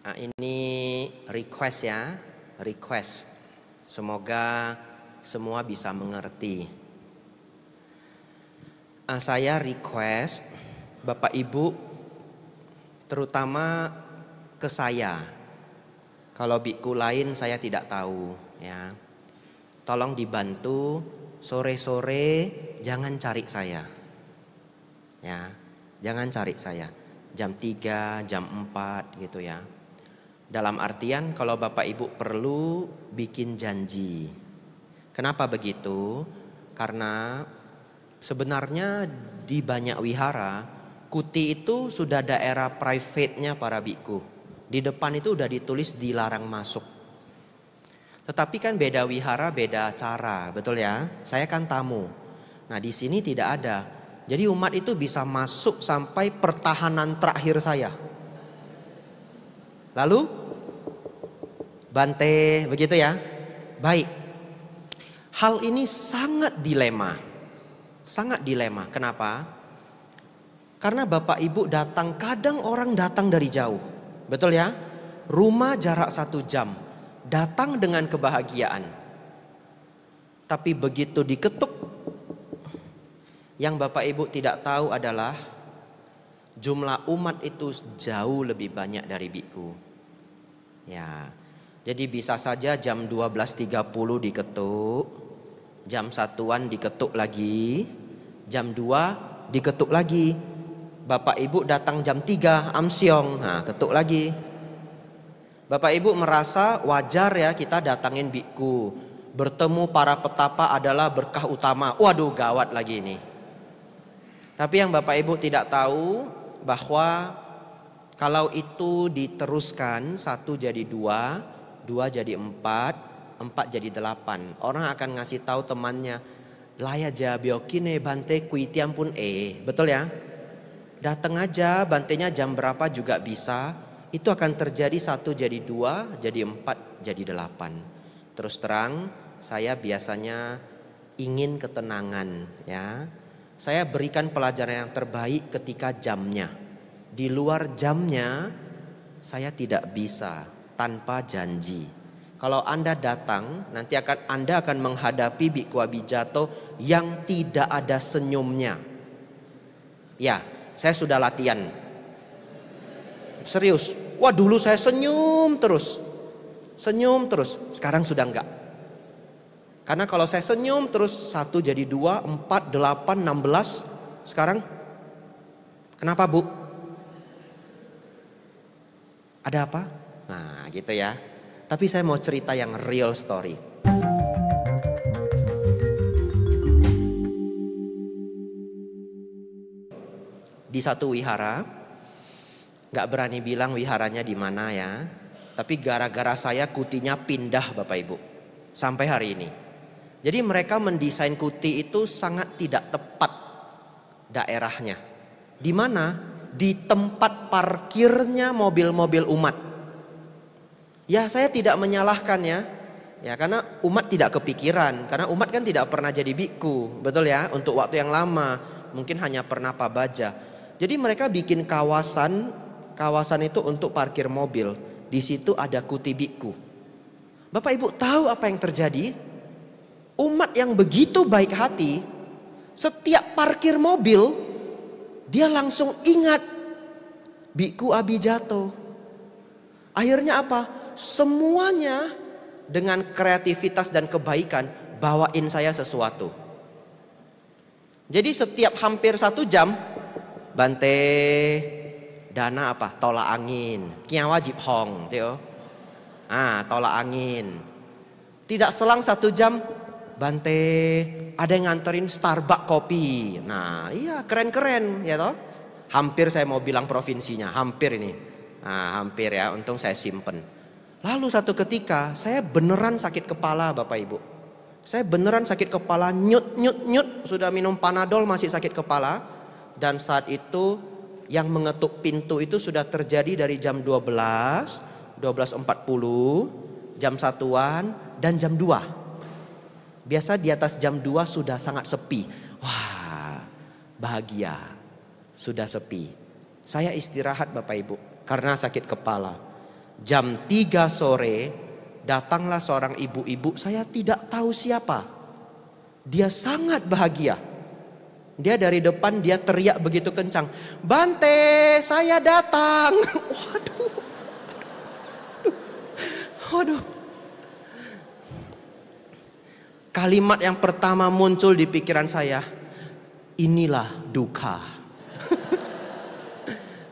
Nah, ini request ya, request. Semoga semua bisa mengerti. Saya request Bapak Ibu, terutama ke saya. Kalau biku lain saya tidak tahu ya. Tolong dibantu sore-sore jangan cari saya. Ya, jangan cari saya. Jam 3, jam 4 gitu ya. Dalam artian kalau Bapak Ibu perlu bikin janji. Kenapa begitu? Karena sebenarnya di banyak wihara, kuti itu sudah daerah private-nya para biku. Di depan itu udah ditulis dilarang masuk. Tetapi kan beda wihara, beda cara, betul ya? Saya kan tamu. Nah, di sini tidak ada. Jadi umat itu bisa masuk sampai pertahanan terakhir saya. Lalu Bante, begitu ya? Baik. Hal ini sangat dilema. Sangat dilema. Kenapa? Karena Bapak Ibu datang, kadang orang datang dari jauh. Betul ya? Rumah jarak 1 jam. Datang dengan kebahagiaan. Tapi begitu diketuk, yang Bapak Ibu tidak tahu adalah jumlah umat itu jauh lebih banyak dari biku. Ya. Jadi bisa saja jam 12.30 diketuk, jam 1-an diketuk lagi, jam 2 diketuk lagi. Bapak Ibu datang jam 3 amsyong, nah ketuk lagi. Bapak Ibu merasa wajar ya kita datangin biku. Bertemu para petapa adalah berkah utama. Waduh, gawat lagi ini. Tapi yang Bapak Ibu tidak tahu bahwa kalau itu diteruskan 1 jadi 2, 2 jadi 4, 4 jadi 8. Orang akan ngasih tahu temannya, laya aja biokine Bante kuitiam pun betul ya? Datang aja bantenya jam berapa juga bisa. Itu akan terjadi 1 jadi 2, jadi 4, jadi 8. Terus terang, saya biasanya ingin ketenangan ya. Saya berikan pelajaran yang terbaik ketika jamnya. Di luar jamnya saya tidak bisa tanpa janji. Kalau Anda datang, nanti Anda akan menghadapi Biku Abijato yang tidak ada senyumnya. Ya, saya sudah latihan. Serius. Wah, dulu saya senyum terus. Senyum terus. Sekarang sudah enggak. Karena kalau saya senyum terus 1 jadi 2, 4, 8, 16. Sekarang kenapa Bu? Ada apa? Nah gitu ya. Tapi saya mau cerita yang real story. Di satu wihara, gak berani bilang wiharanya di mana ya. Tapi gara-gara saya kutinya pindah Bapak Ibu. Sampai hari ini. Jadi mereka mendesain kuti itu sangat tidak tepat daerahnya. Di mana? Di tempat parkirnya mobil-mobil umat. Ya saya tidak menyalahkan ya. Ya karena umat tidak kepikiran. Karena umat kan tidak pernah jadi biku. Betul ya? Untuk waktu yang lama. Mungkin hanya pernah pabaja. Jadi mereka bikin kawasan. Kawasan itu untuk parkir mobil. Di situ ada kuti biku. Bapak Ibu tahu apa yang terjadi? Umat yang begitu baik hati, setiap parkir mobil, dia langsung ingat Biku Abijato. Akhirnya apa? Semuanya dengan kreativitas dan kebaikan bawain saya sesuatu. Jadi setiap hampir 1 jam, Bante dana apa? Tolak angin. Kia wajib hong, tolak angin. Tidak selang 1 jam, Bante ada yang nganterin Starbucks kopi. Nah iya keren-keren ya toh. Hampir saya mau bilang provinsinya, hampir ini. Nah hampir ya, untung saya simpen. Lalu satu ketika saya beneran sakit kepala Bapak Ibu. Saya beneran sakit kepala, nyut. Sudah minum Panadol masih sakit kepala. Dan saat itu yang mengetuk pintu itu sudah terjadi dari jam 12, 12.40, jam 1-an dan jam 2. Biasa di atas jam 2 sudah sangat sepi. Wah, bahagia. Sudah sepi. Saya istirahat Bapak Ibu karena sakit kepala. Jam 3 sore datanglah seorang ibu-ibu, saya tidak tahu siapa. Dia sangat bahagia. Dia dari depan dia teriak begitu kencang, "Bante, saya datang." Waduh. Waduh. Kalimat yang pertama muncul di pikiran saya, inilah duka.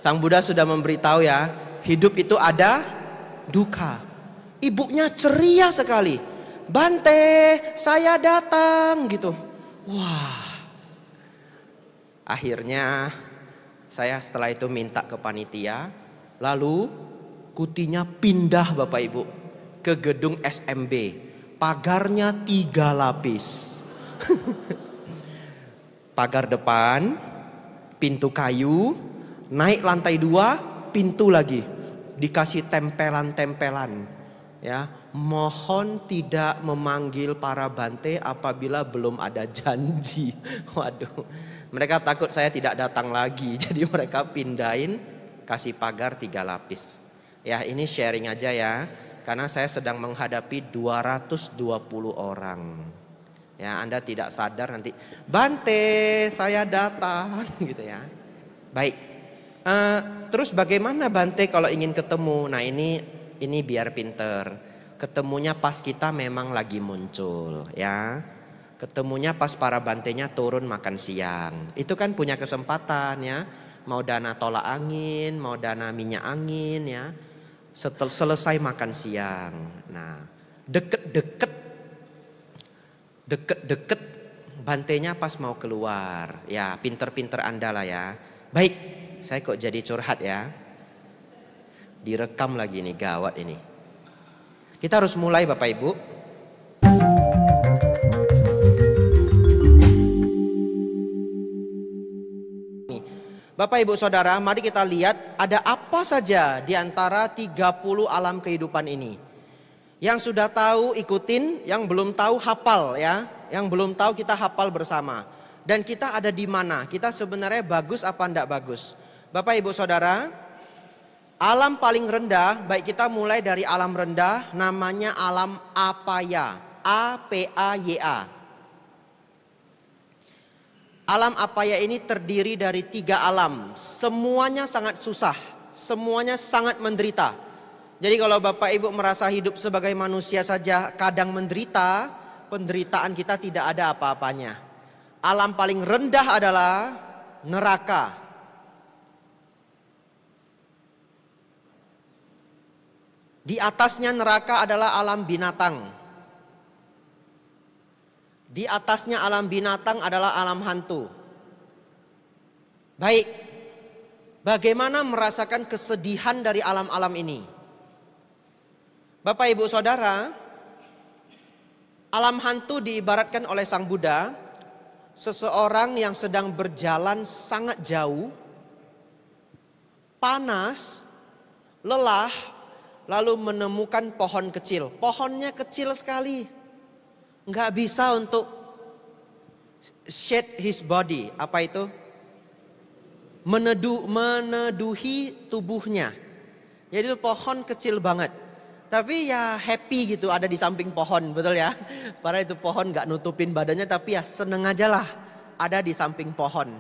Sang Buddha sudah memberitahu ya, hidup itu ada duka. Ibunya ceria sekali, "Bante, saya datang," gitu. Wah. Akhirnya saya setelah itu minta ke panitia, lalu kutinya pindah Bapak Ibu ke gedung SMB. Pagarnya 3 lapis. Pagar depan, pintu kayu, naik lantai 2, pintu lagi. Dikasih tempelan-tempelan. Ya, mohon tidak memanggil para bante apabila belum ada janji. Waduh. Mereka takut saya tidak datang lagi. Jadi mereka pindahin, kasih pagar 3 lapis. Ya, ini sharing aja ya. Karena saya sedang menghadapi 220 orang. Ya, Anda tidak sadar nanti, "Bante, saya datang," gitu ya. Baik. Terus bagaimana Bante kalau ingin ketemu? Nah, ini biar pinter. Ketemunya pas kita memang lagi muncul, ya. Ketemunya pas para bantenya turun makan siang. Itu kan punya kesempatan ya. Mau dana tolak angin, mau dana minyak angin ya. Selesai makan siang. Nah, deket-deket bantenya pas mau keluar. Ya, pinter-pinter Anda lah ya. Baik, saya kok jadi curhat ya. Direkam lagi nih, gawat ini. Kita harus mulai Bapak Ibu. Bapak Ibu Saudara, mari kita lihat ada apa saja di antara 30 alam kehidupan ini. Yang sudah tahu ikutin, yang belum tahu hafal ya. Yang belum tahu kita hafal bersama. Dan kita ada di mana? Kita sebenarnya bagus apa enggak bagus? Bapak Ibu Saudara, alam paling rendah, baik kita mulai dari alam rendah, namanya alam apaya. A-P-A-Y-A. Alam apaya ini terdiri dari 3 alam. Semuanya sangat susah. Semuanya sangat menderita. Jadi kalau Bapak Ibu merasa hidup sebagai manusia saja kadang menderita, penderitaan kita tidak ada apa-apanya. Alam paling rendah adalah neraka. Di atasnya neraka adalah alam binatang. Di atasnya alam binatang adalah alam hantu. Baik, bagaimana merasakan kesedihan dari alam-alam ini? Bapak Ibu Saudara, alam hantu diibaratkan oleh Sang Buddha, seseorang yang sedang berjalan sangat jauh, panas, lelah, lalu menemukan pohon kecil. Pohonnya kecil sekali. Nggak bisa untuk shade his body. Apa itu? Meneduhi tubuhnya. Jadi itu pohon kecil banget. Tapi ya happy gitu ada di samping pohon, betul ya? Padahal itu pohon nggak nutupin badannya, tapi ya seneng aja lah ada di samping pohon.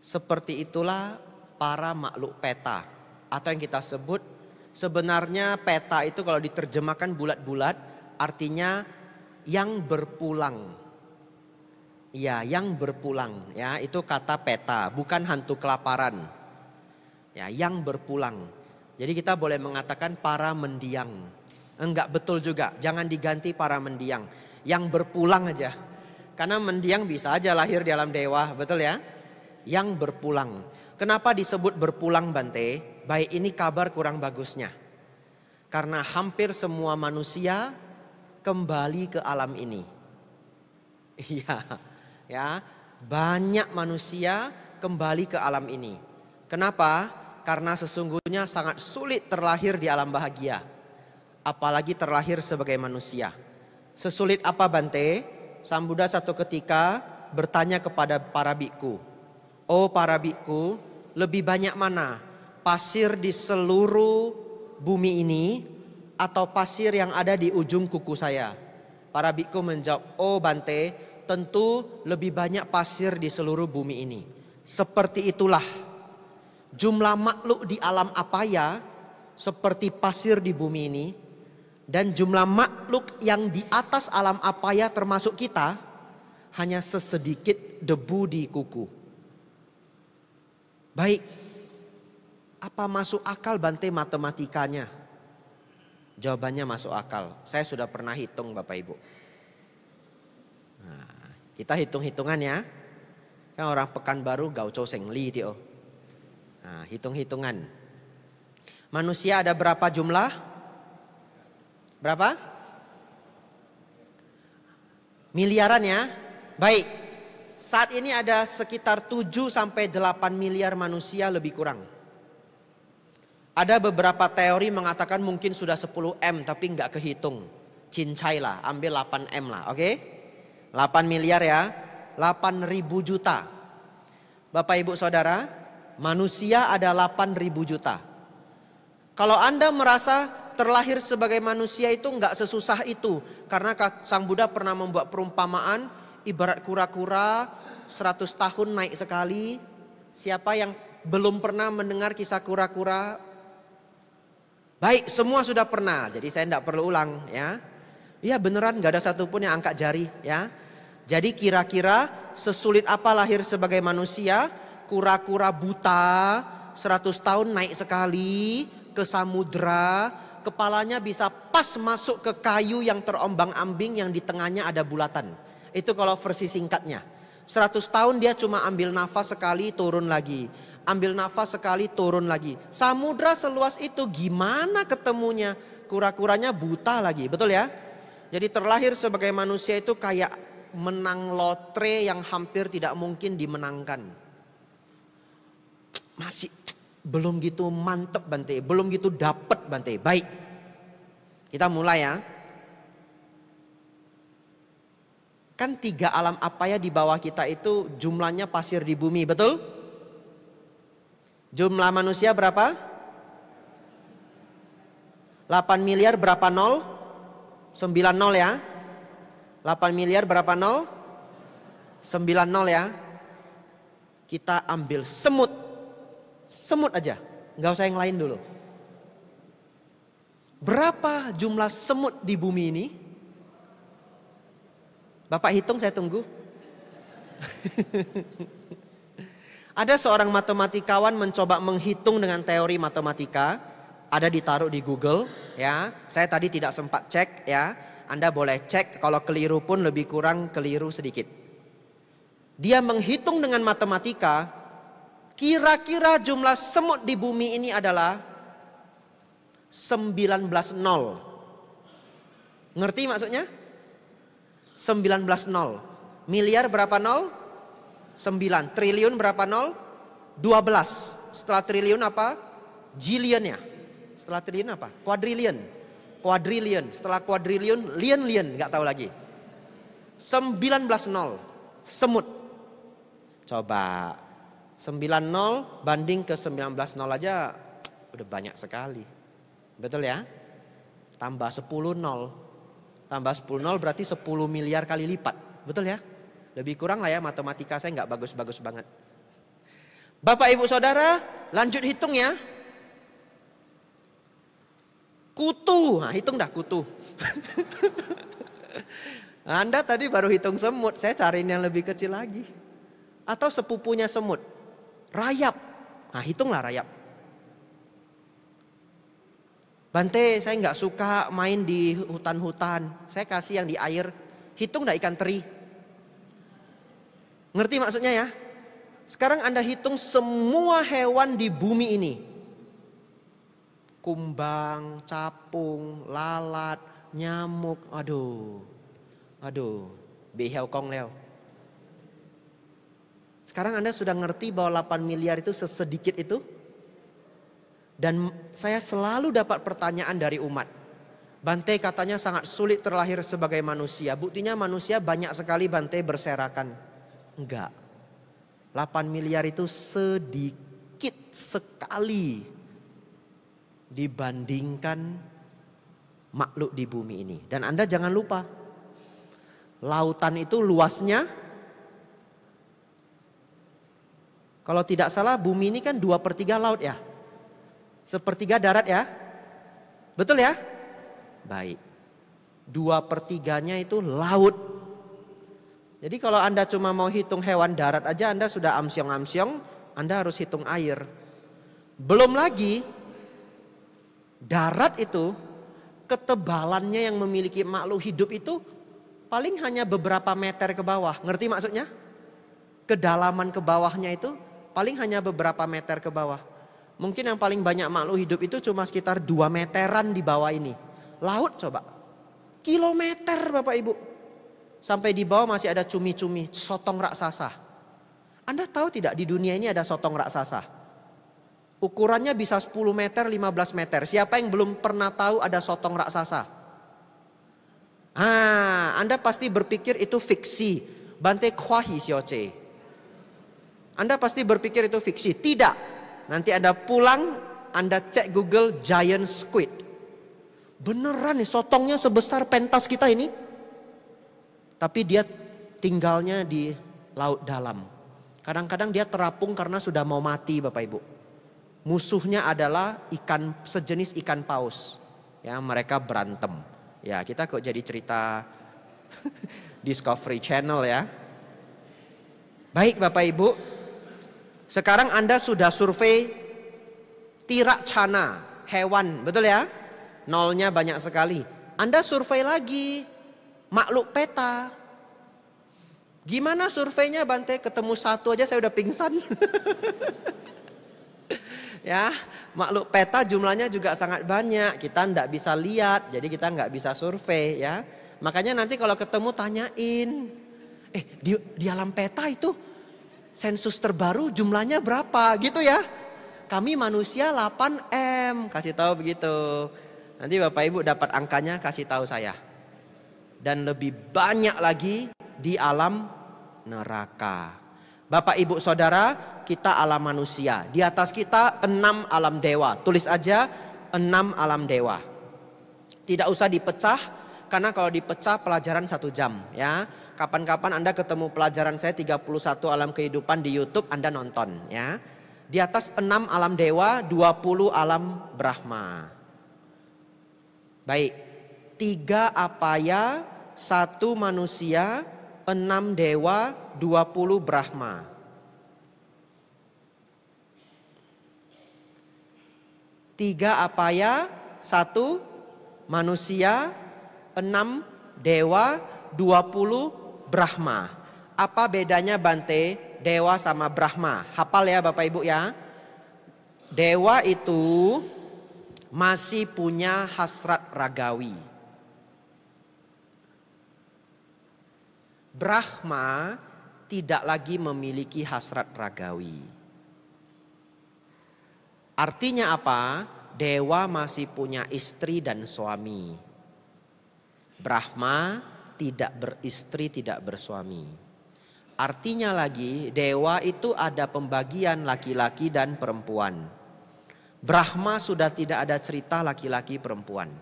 Seperti itulah para makhluk peta. Atau yang kita sebut sebenarnya peta itu kalau diterjemahkan bulat-bulat artinya yang berpulang. Ya, yang berpulang. Ya, itu kata peta, bukan hantu kelaparan. Ya, yang berpulang. Jadi kita boleh mengatakan para mendiang. Enggak betul juga, jangan diganti para mendiang. Yang berpulang aja. Karena mendiang bisa aja lahir di alam dewa, betul ya? Yang berpulang. Kenapa disebut berpulang Bante? Baik, ini kabar kurang bagusnya. Karena hampir semua manusia kembali ke alam ini. Iya, ya, banyak manusia kembali ke alam ini. Kenapa? Karena sesungguhnya sangat sulit terlahir di alam bahagia, apalagi terlahir sebagai manusia. Sesulit apa Bante? Sang Buddha satu ketika bertanya kepada para biku, "Oh para biku, lebih banyak mana? pasir di seluruh bumi ini atau pasir yang ada di ujung kuku saya? Para biku menjawab, oh Bante, tentu lebih banyak pasir di seluruh bumi ini. Seperti itulah jumlah makhluk di alam apaya seperti pasir di bumi ini. Dan jumlah makhluk yang di atas alam apaya termasuk kita hanya sesedikit debu di kuku. Baik, apa masuk akal Bante matematikanya? Jawabannya masuk akal. Saya sudah pernah hitung Bapak Ibu. Nah, kita hitung-hitungan ya. Kan orang Pekanbaru gauco sengli tio. Nah, hitung-hitungan. Manusia ada berapa jumlah? Berapa? Miliaran ya. Baik. Saat ini ada sekitar 7 sampai 8 miliar manusia lebih kurang. Ada beberapa teori mengatakan mungkin sudah 10 M tapi nggak kehitung. Cincai lah, ambil 8 M lah, oke? 8 miliar ya. 8.000 juta. Bapak Ibu Saudara, manusia ada 8.000 juta. Kalau Anda merasa terlahir sebagai manusia itu nggak sesusah itu. Karena Sang Buddha pernah membuat perumpamaan ibarat kura-kura 100 tahun naik sekali. Siapa yang belum pernah mendengar kisah kura-kura? Baik, semua sudah pernah. Jadi saya tidak perlu ulang ya. Iya beneran nggak ada satupun yang angkat jari ya. Jadi kira-kira sesulit apa lahir sebagai manusia? Kura-kura buta 100 tahun naik sekali ke samudra. Kepalanya bisa pas masuk ke kayu yang terombang-ambing yang di tengahnya ada bulatan. Itu kalau versi singkatnya. 100 tahun dia cuma ambil nafas sekali turun lagi. Ambil nafas sekali turun lagi. Samudra seluas itu gimana ketemunya? Kura-kuranya buta lagi, betul ya? Jadi terlahir sebagai manusia itu kayak menang lotre yang hampir tidak mungkin dimenangkan. Masih belum gitu mantep Bante, belum gitu dapet Bante. Baik, kita mulai ya. Kan 3 alam apaya di bawah kita itu jumlahnya pasir di bumi, betul? Jumlah manusia berapa? 8 miliar berapa nol? 9 nol ya. 8 miliar berapa nol? 9 nol ya. Kita ambil semut. Semut aja, nggak usah yang lain dulu. Berapa jumlah semut di bumi ini? Bapak hitung, saya tunggu. Ada seorang matematikawan mencoba menghitung dengan teori matematika. Ada ditaruh di Google ya. Saya tadi tidak sempat cek ya. Anda boleh cek, kalau keliru pun lebih kurang keliru sedikit. Dia menghitung dengan matematika. Kira-kira jumlah semut di bumi ini adalah 19 nol. Ngerti maksudnya? 19 nol. Miliar berapa nol? 9. Triliun berapa nol? 12. Setelah triliun apa? Jillion ya. Setelah triliun apa? Quadrillion. Quadrillion. Setelah quadrillion, lian. Gak tahu lagi. 19 nol. Semut. Coba. 9 nol banding ke 19 nol aja udah banyak sekali. Betul ya? Tambah 10 nol. Tambah 10 nol berarti 10 miliar kali lipat. Betul ya? Lebih kurang lah ya, matematika saya nggak bagus-bagus banget. Bapak Ibu Saudara, lanjut hitung ya. Kutu, nah, hitung dah kutu. Anda tadi baru hitung semut, saya cariin yang lebih kecil lagi. Atau sepupunya semut. Rayap. Nah hitunglah rayap. Bante, saya nggak suka main di hutan-hutan. Saya kasih yang di air. Hitung dah ikan teri. Ngerti maksudnya ya? Sekarang Anda hitung semua hewan di bumi ini. Kumbang, capung, lalat, nyamuk. Aduh. Behel kong leo. Sekarang Anda sudah ngerti bahwa 8 miliar itu sesedikit itu? Dan saya selalu dapat pertanyaan dari umat. Bante katanya sangat sulit terlahir sebagai manusia. Buktinya manusia banyak sekali Bante berserakan. Enggak. 8 miliar itu sedikit. sedikit sekali dibandingkan makhluk di bumi ini. Dan Anda jangan lupa, lautan itu luasnya, kalau tidak salah bumi ini kan 2/3 laut ya. 1/3 darat ya. Betul ya? Baik. 2/3-nya itu laut. Jadi kalau Anda cuma mau hitung hewan darat aja Anda sudah amsyong-amsyong, Anda harus hitung air. Belum lagi darat itu ketebalannya yang memiliki makhluk hidup itu paling hanya beberapa meter ke bawah. Ngerti maksudnya? Kedalaman ke bawahnya itu paling hanya beberapa meter ke bawah. Mungkin yang paling banyak makhluk hidup itu cuma sekitar 2 meteran di bawah ini. Laut coba. Kilometer Bapak Ibu. Sampai di bawah masih ada cumi-cumi, sotong raksasa. Anda tahu tidak di dunia ini ada sotong raksasa? Ukurannya bisa 10 meter, 15 meter. Siapa yang belum pernah tahu ada sotong raksasa? Anda pasti berpikir itu fiksi. Bante kwahi sioce. Anda pasti berpikir itu fiksi. Tidak. Nanti Anda pulang, Anda cek Google giant squid. Beneran nih sotongnya sebesar pentas kita ini. Tapi dia tinggalnya di laut dalam. Kadang-kadang dia terapung karena sudah mau mati Bapak Ibu. Musuhnya adalah ikan sejenis ikan paus. Ya, mereka berantem. Ya, kita kok jadi cerita Discovery Channel ya. Baik Bapak Ibu. Sekarang Anda sudah survei Tiracana, hewan, betul ya? Nolnya banyak sekali. Anda survei lagi makhluk peta. Gimana surveinya Bante? Ketemu satu aja saya udah pingsan. Ya, makhluk peta jumlahnya juga sangat banyak. Kita nggak bisa lihat, jadi kita nggak bisa survei ya. Makanya nanti kalau ketemu tanyain, di alam peta itu sensus terbaru jumlahnya berapa gitu ya. Kami manusia 8M, kasih tahu begitu. Nanti Bapak Ibu dapat angkanya kasih tahu saya. Dan lebih banyak lagi di alam neraka. Bapak Ibu Saudara, kita alam manusia. Di atas kita 6 alam dewa. Tulis aja 6 alam dewa. Tidak usah dipecah, karena kalau dipecah pelajaran 1 jam ya. Kapan-kapan Anda ketemu pelajaran saya 31 alam kehidupan di YouTube, Anda nonton ya. Di atas 6 alam dewa, 20 alam Brahma. Baik, 3 apaya, 1 manusia, 6 dewa, 20 Brahma. Tiga apaya, 1 manusia, 6 dewa, 20 Brahma. Apa bedanya Bante dewa sama Brahma? Hafal ya Bapak Ibu ya. Dewa itu masih punya hasrat ragawi. Brahma tidak lagi memiliki hasrat ragawi. Artinya apa? Dewa masih punya istri dan suami. Brahma tidak beristri, tidak bersuami. Artinya lagi, dewa itu ada pembagian laki-laki dan perempuan. Brahma sudah tidak ada cerita laki-laki perempuan.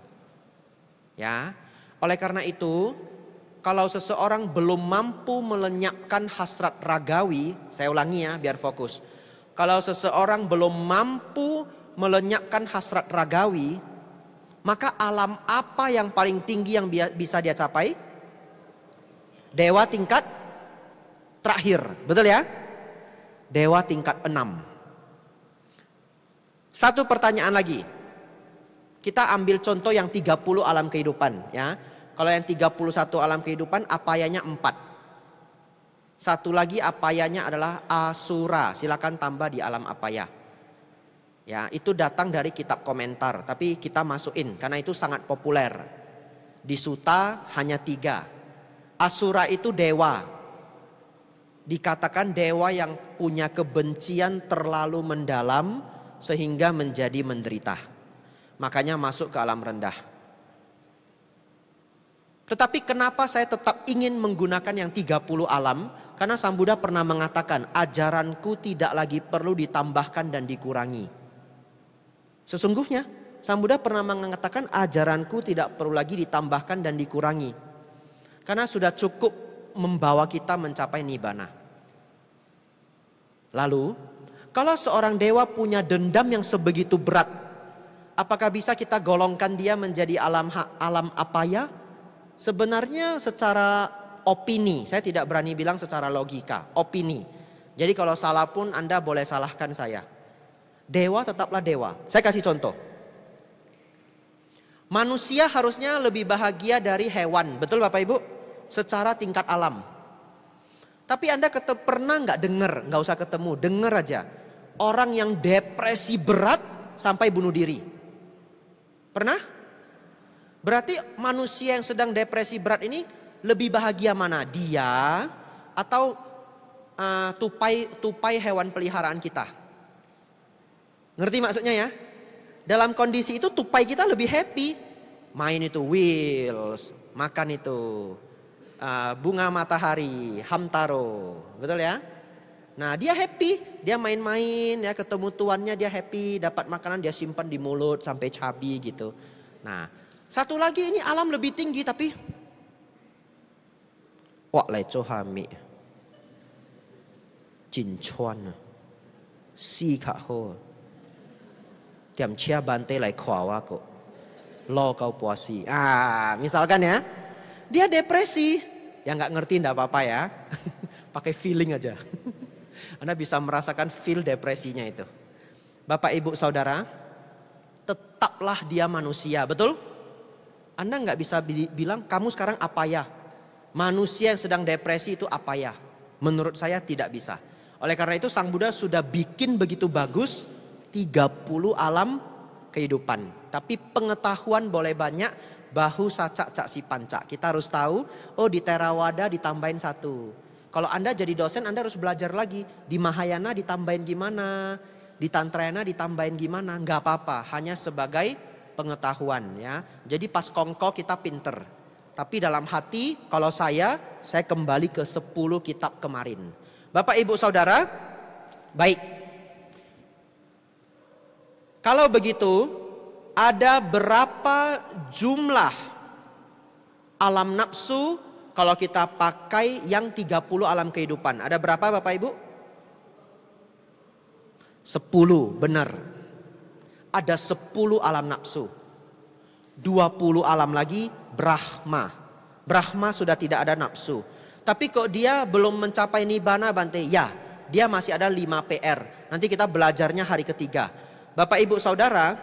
Ya. Oleh karena itu, kalau seseorang belum mampu melenyapkan hasrat ragawi, saya ulangi ya biar fokus. Kalau seseorang belum mampu melenyapkan hasrat ragawi, maka alam apa yang paling tinggi yang bisa dia capai? Dewa tingkat terakhir, betul ya? Dewa tingkat 6. Satu pertanyaan lagi. Kita ambil contoh yang 30 alam kehidupan ya. Kalau yang 31 alam kehidupan apayanya 4. Satu lagi apayanya adalah asura. Silakan tambah di alam apaya. Ya, itu datang dari kitab komentar, tapi kita masukin karena itu sangat populer. Di Sutta hanya 3. Asura itu dewa. Dikatakan dewa yang punya kebencian terlalu mendalam sehingga menjadi menderita. Makanya masuk ke alam rendah. Tetapi kenapa saya tetap ingin menggunakan yang 30 alam? Karena Sang Buddha pernah mengatakan, ajaranku tidak lagi perlu ditambahkan dan dikurangi. Sesungguhnya Sang Buddha pernah mengatakan ajaranku tidak perlu lagi ditambahkan dan dikurangi. Karena sudah cukup membawa kita mencapai nibbana. Lalu, kalau seorang dewa punya dendam yang sebegitu berat, apakah bisa kita golongkan dia menjadi alam apaya? Sebenarnya secara opini, saya tidak berani bilang secara logika, opini. Jadi kalau salah pun Anda boleh salahkan saya. Dewa tetaplah dewa. Saya kasih contoh. Manusia harusnya lebih bahagia dari hewan, betul Bapak Ibu? Secara tingkat alam. Tapi Anda pernah nggak dengar, nggak usah ketemu, dengar aja. Orang yang depresi berat sampai bunuh diri. Pernah? Berarti manusia yang sedang depresi berat ini lebih bahagia mana? Dia atau tupai hewan peliharaan kita? Ngerti maksudnya ya? Dalam kondisi itu tupai kita lebih happy. Main itu wheels, makan itu bunga matahari, hamtaro, betul ya? Nah dia happy, dia main-main ya, ketemu tuannya dia happy, dapat makanan dia simpan di mulut sampai cabi gitu. Nah satu lagi ini alam lebih tinggi tapi wak lai cho hami jin chuan si kha ho tiam chia bante lai khwa ko lo kau puasi. Misalkan ya, dia depresi, ya nggak ngerti ndak apa-apa ya, pakai feeling aja. Anda bisa merasakan feel depresinya itu. Bapak Ibu Saudara, tetaplah dia manusia, betul? Anda nggak bisa bilang kamu sekarang apa ya? Manusia yang sedang depresi itu apa ya? Menurut saya tidak bisa. Oleh karena itu Sang Buddha sudah bikin begitu bagus 30 alam kehidupan. Tapi pengetahuan boleh banyak, bahu sacak cak si pancak. Kita harus tahu, oh di Theravada ditambahin 1. Kalau Anda jadi dosen Anda harus belajar lagi. Di Mahayana ditambahin gimana, di Tantrayana ditambahin gimana. Nggak apa-apa, hanya sebagai pengetahuan ya. Jadi pas kongko kita pinter. Tapi dalam hati kalau saya kembali ke 10 kitab kemarin. Bapak Ibu Saudara, baik. Kalau begitu, ada berapa jumlah alam nafsu kalau kita pakai yang 30 alam kehidupan? Ada berapa Bapak Ibu? 10, benar. Ada 10 alam nafsu. 20 alam lagi Brahma. Brahma sudah tidak ada nafsu. Tapi kok dia belum mencapai nibbana Bante? Ya, dia masih ada 5 PR. Nanti kita belajarnya hari ketiga. Bapak Ibu Saudara,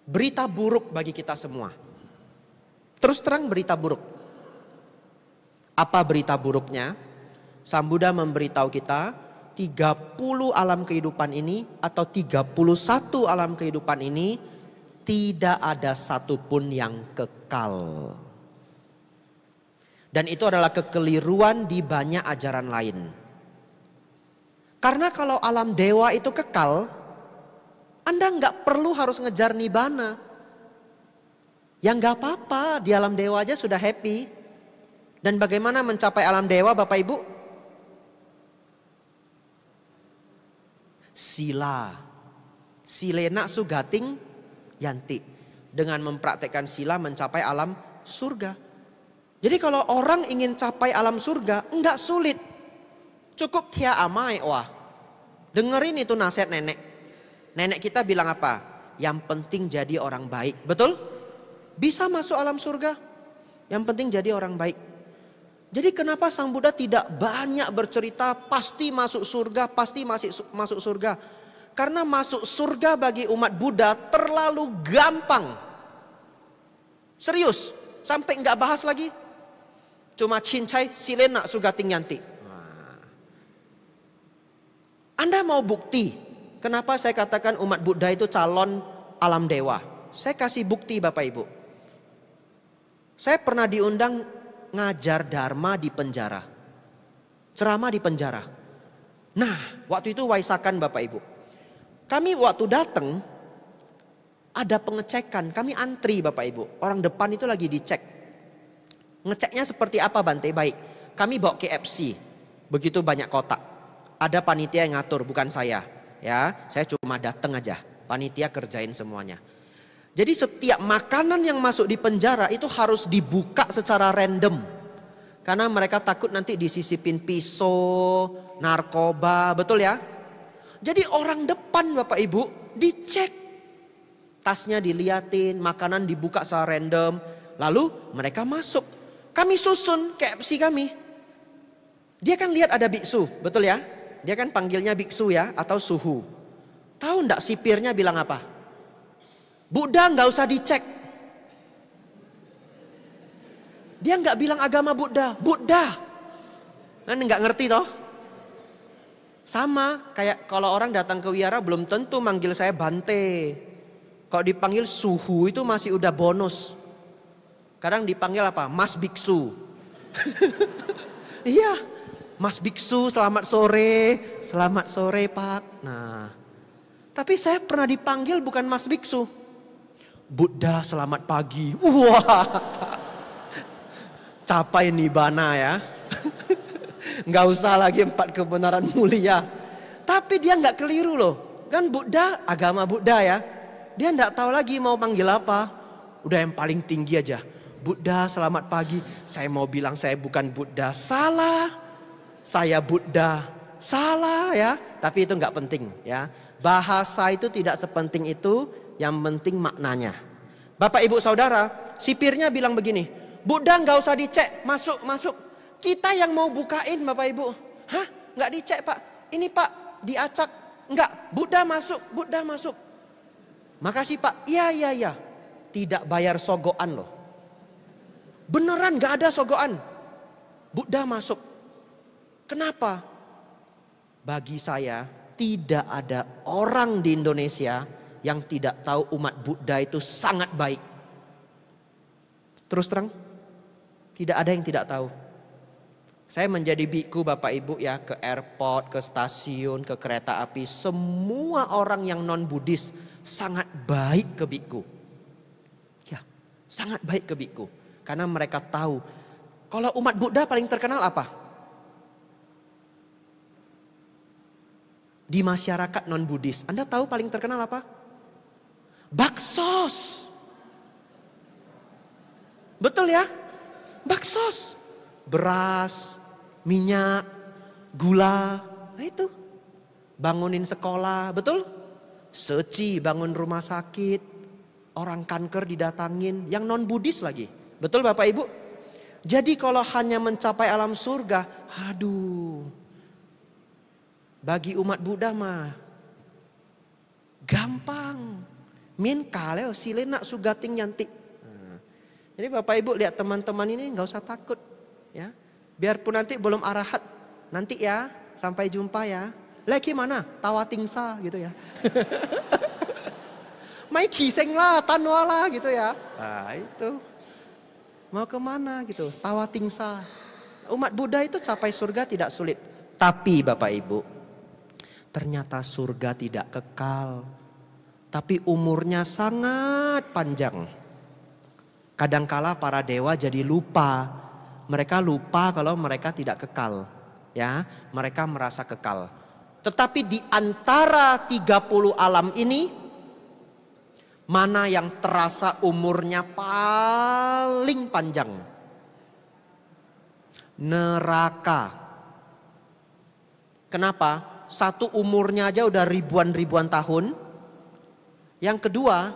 berita buruk bagi kita semua. Terus terang berita buruk. Apa berita buruknya? Sang Buddha memberitahu kita 30 alam kehidupan ini atau 31 alam kehidupan ini tidak ada satupun yang kekal. Dan itu adalah kekeliruan di banyak ajaran lain. Karena kalau alam dewa itu kekal, Anda nggak perlu harus ngejar nibbana. Ya nggak apa-apa, di alam dewa aja sudah happy. Dan bagaimana mencapai alam dewa Bapak Ibu? Sila. Silena sugating yanti. Dengan mempraktekkan sila mencapai alam surga. Jadi kalau orang ingin capai alam surga, enggak sulit. Cukup tia amai, wah. Dengerin itu nasihat nenek. Nenek kita bilang apa? Yang penting jadi orang baik. Betul? Bisa masuk alam surga. Yang penting jadi orang baik. Jadi kenapa Sang Buddha tidak banyak bercerita pasti masuk surga, pasti masuk surga? Karena masuk surga bagi umat Buddha terlalu gampang. Serius, sampai nggak bahas lagi. Cuma cincai silena sugating yanti. Anda mau bukti kenapa saya katakan umat Buddha itu calon alam dewa? Saya kasih bukti Bapak Ibu. Saya pernah diundang ngajar dharma di penjara. Ceramah di penjara. Nah, waktu itu Waisakan Bapak Ibu. Kami waktu datang ada pengecekan, kami antri Bapak Ibu. Orang depan itu lagi dicek. Ngeceknya seperti apa Bante? Baik. Kami bawa KFC, begitu banyak kotak. Ada panitia yang ngatur, bukan saya. Ya, saya cuma datang aja. Panitia kerjain semuanya. Jadi setiap makanan yang masuk di penjara itu harus dibuka secara random. Karena mereka takut nanti disisipin pisau, narkoba, betul ya? Jadi orang depan Bapak Ibu dicek. Tasnya diliatin, makanan dibuka secara random. Lalu mereka masuk. Kami susun KFC kami. Dia kan lihat ada biksu, betul ya? Dia kan panggilnya biksu ya, atau suhu. Tahu enggak sipirnya bilang apa? Buddha nggak usah dicek. Dia nggak bilang agama Buddha, Buddha. Kan nggak ngerti toh? Sama kayak kalau orang datang ke wihara belum tentu manggil saya Bante. Kalau dipanggil suhu itu masih udah bonus. Kadang dipanggil apa? Mas Biksu. Iya, Mas Biksu selamat sore. Selamat sore Pak. Nah, tapi saya pernah dipanggil bukan Mas Biksu. Buddha selamat pagi. Wah, capai nibbana ya. Nggak usah lagi 4 kebenaran mulia. Tapi dia nggak keliru loh. Kan Buddha, agama Buddha ya. Dia nggak tahu lagi mau panggil apa. Udah yang paling tinggi aja. Buddha selamat pagi. Saya mau bilang saya bukan Buddha. Salah. Saya Buddha. Salah ya. Tapi itu nggak penting ya. Bahasa itu tidak sepenting itu. Yang penting maknanya. Bapak Ibu Saudara, sipirnya bilang begini. Buddha nggak usah dicek, masuk, masuk. Kita yang mau bukain Bapak Ibu. Hah? Nggak dicek Pak. Ini Pak diacak. Nggak, Buddha masuk, Buddha masuk. Makasih Pak. Iya, iya, iya. Tidak bayar sogoan loh. Beneran nggak ada sogoan. Buddha masuk. Kenapa? Bagi saya tidak ada orang di Indonesia yang tidak tahu umat Buddha itu sangat baik. Terus terang, tidak ada yang tidak tahu. Saya menjadi biku Bapak Ibu ya, ke airport, ke stasiun, ke kereta api. Semua orang yang non-Buddhis sangat baik ke biku. Ya, sangat baik ke biku. Karena mereka tahu, kalau umat Buddha paling terkenal apa? Di masyarakat non-Buddhis, Anda tahu paling terkenal apa? Baksos. Betul ya? Baksos. Beras, minyak, gula. Nah itu. Bangunin sekolah, betul? Seci bangun rumah sakit. Orang kanker didatangin. Yang non-Buddhis lagi. Betul Bapak Ibu? Jadi kalau hanya mencapai alam surga. Aduh. Bagi umat Buddha mah gampang. Min kaleo sile nak sugating nyanti. Nah, jadi Bapak Ibu lihat teman-teman ini nggak usah takut ya. Biarpun nanti belum arahat, nanti ya sampai jumpa ya. Lagi mana? Tawatingsa gitu ya. Mai kiseng lah, tanwala gitu ya. Nah itu. Mau kemana gitu? Tawatingsa. Umat Buddha itu capai surga tidak sulit. Tapi Bapak Ibu, ternyata surga tidak kekal. Tapi umurnya sangat panjang. Kadangkala para dewa jadi lupa. Mereka lupa kalau mereka tidak kekal. Ya, mereka merasa kekal. Tetapi di antara 30 alam ini, mana yang terasa umurnya paling panjang? Neraka. Kenapa? Satu umurnya aja udah ribuan-ribuan tahun. Yang kedua,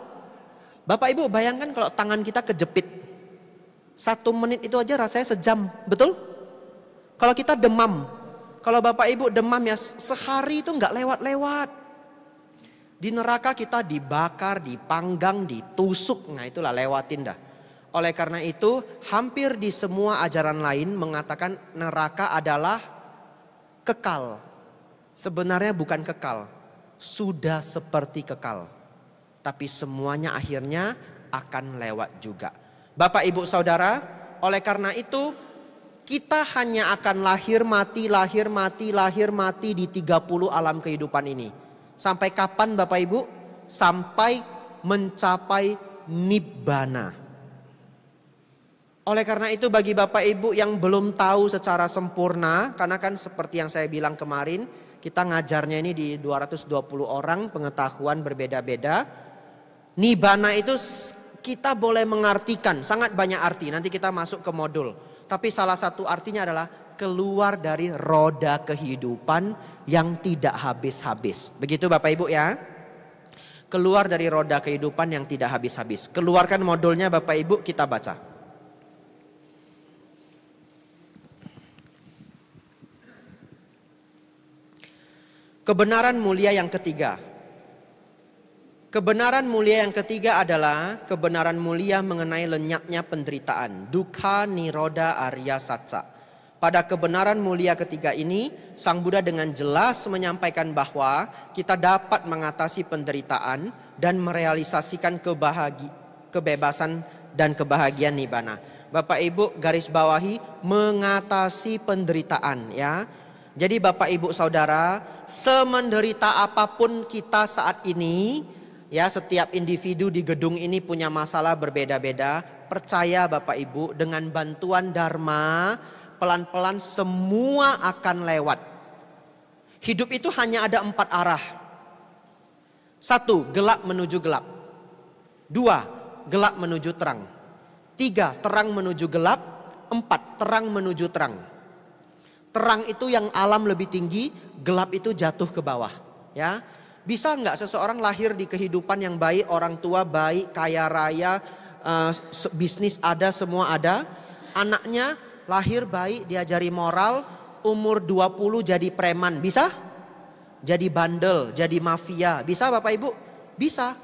Bapak Ibu bayangkan kalau tangan kita kejepit. 1 menit itu aja rasanya sejam, betul? Kalau kita demam, kalau Bapak Ibu demam ya sehari itu nggak lewat-lewat. Di neraka kita dibakar, dipanggang, ditusuk, nah itulah lewatin dah. Oleh karena itu hampir di semua ajaran lain mengatakan neraka adalah kekal. Sebenarnya bukan kekal, sudah seperti kekal. Tapi semuanya akhirnya akan lewat juga. Bapak Ibu Saudara, oleh karena itu kita hanya akan lahir mati, lahir mati, lahir mati di 30 alam kehidupan ini. Sampai kapan Bapak Ibu? Sampai mencapai nibbana. Oleh karena itu bagi Bapak Ibu yang belum tahu secara sempurna, karena kan seperti yang saya bilang kemarin, kita ngajarnya ini di 220 orang, pengetahuan berbeda-beda. Nibbana itu kita boleh mengartikan, sangat banyak arti, nanti kita masuk ke modul. Tapi salah satu artinya adalah keluar dari roda kehidupan yang tidak habis-habis. Begitu Bapak Ibu ya. Keluar dari roda kehidupan yang tidak habis-habis. Keluarkan modulnya Bapak Ibu, kita baca. Kebenaran mulia yang ketiga. Kebenaran mulia yang ketiga adalah kebenaran mulia mengenai lenyapnya penderitaan. Dukkha Nirodha Arya Satsa. Pada kebenaran mulia ketiga ini, Sang Buddha dengan jelas menyampaikan bahwa kita dapat mengatasi penderitaan dan merealisasikan kebebasan dan kebahagiaan Nibbana. Bapak Ibu garis bawahi mengatasi penderitaan ya. Jadi Bapak Ibu Saudara, semenderita apapun kita saat ini, ya setiap individu di gedung ini punya masalah berbeda-beda. Percaya Bapak Ibu, dengan bantuan Dharma, pelan-pelan semua akan lewat. Hidup itu hanya ada 4 arah. 1, gelap menuju gelap. 2, gelap menuju terang. 3, terang menuju gelap. 4, terang menuju terang. Terang itu yang alam lebih tinggi, gelap itu jatuh ke bawah. Ya, bisa nggak seseorang lahir di kehidupan yang baik, orang tua baik, kaya raya, bisnis ada, semua ada. Anaknya lahir baik, diajari moral, umur 20 jadi preman, bisa? Jadi bandel, jadi mafia, bisa Bapak Ibu? Bisa.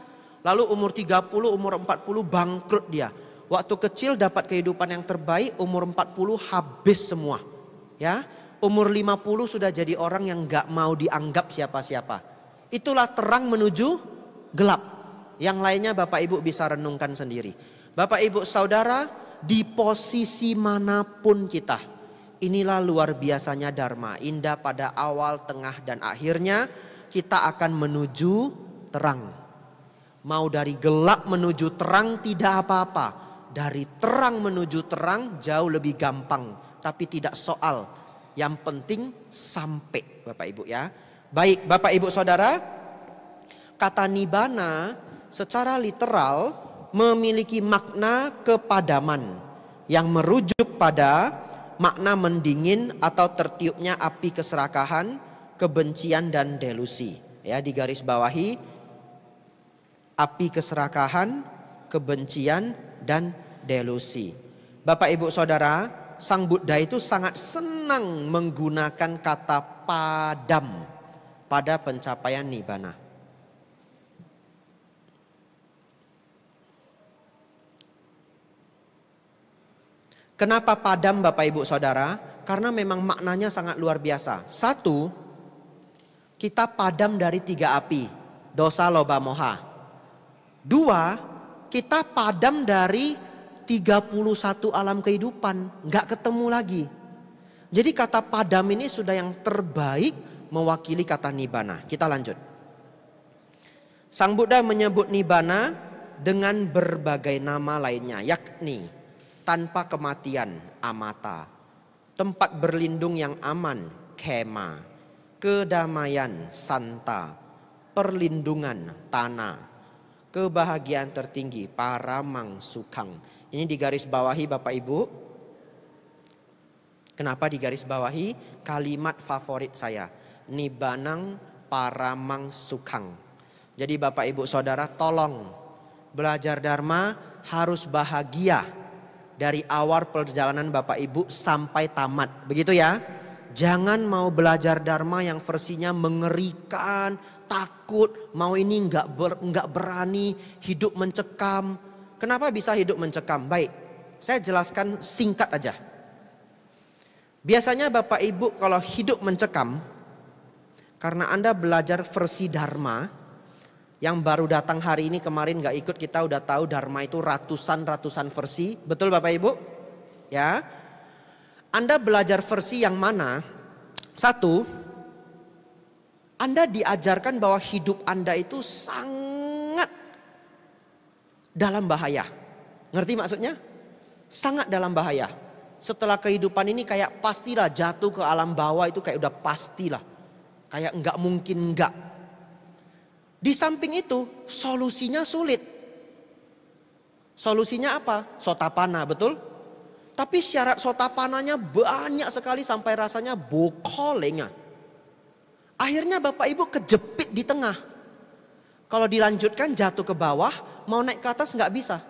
Lalu umur 30, umur 40 bangkrut dia. Waktu kecil dapat kehidupan yang terbaik, umur 40 habis semua. Ya, umur 50 sudah jadi orang yang gak mau dianggap siapa-siapa. Itulah terang menuju gelap. Yang lainnya Bapak Ibu bisa renungkan sendiri. Bapak Ibu Saudara, di posisi manapun kita, inilah luar biasanya Dharma. Indah pada awal, tengah dan akhirnya kita akan menuju terang. Mau dari gelap menuju terang tidak apa-apa. Dari terang menuju terang jauh lebih gampang. Tapi tidak soal, yang penting sampai Bapak Ibu ya. Baik Bapak Ibu Saudara, kata Nibbana secara literal memiliki makna kepadaman yang merujuk pada makna mendingin atau tertiupnya api keserakahan, kebencian dan delusi. Ya, di garis bawahi api keserakahan, kebencian dan delusi. Bapak Ibu Saudara, Sang Buddha itu sangat senang menggunakan kata padam pada pencapaian Nibbana. Kenapa padam Bapak Ibu Saudara? Karena memang maknanya sangat luar biasa. 1, kita padam dari 3 api, dosa, loba, moha. 2, kita padam dari 31 alam kehidupan, nggak ketemu lagi. Jadi kata padam ini sudah yang terbaik mewakili kata Nibbana. Kita lanjut. Sang Buddha menyebut Nibbana dengan berbagai nama lainnya, yakni tanpa kematian, amata, tempat berlindung yang aman, khema, kedamaian, santa, perlindungan, tanah, kebahagiaan tertinggi, paramang sukhang. Ini digaris bawahi Bapak Ibu. Kenapa digaris bawahi? Kalimat favorit saya, Nibbanang paramang sukhang. Jadi Bapak Ibu Saudara, tolong belajar Dharma harus bahagia dari awal perjalanan Bapak Ibu sampai tamat. Begitu ya. Jangan mau belajar Dharma yang versinya mengerikan, takut, mau ini nggak berani, hidup mencekam. Kenapa bisa hidup mencekam? Baik, saya jelaskan singkat aja. Biasanya Bapak Ibu kalau hidup mencekam, karena Anda belajar versi Dharma, yang baru datang hari ini, kemarin gak ikut, kita udah tahu Dharma itu ratusan versi. Betul Bapak Ibu? Ya. Anda belajar versi yang mana? 1, Anda diajarkan bahwa hidup Anda itu sangat dalam bahaya. Ngerti maksudnya? sangat dalam bahaya. Setelah kehidupan ini kayak pastilah jatuh ke alam bawah itu kayak udah pastilah. Kayak enggak mungkin enggak. Di samping itu solusinya sulit. Solusinya apa? Sotapanna, betul? Tapi syarat sotapananya banyak sekali sampai rasanya bokolengnya. Akhirnya Bapak Ibu kejepit di tengah. Kalau dilanjutkan jatuh ke bawah, mau naik ke atas nggak bisa.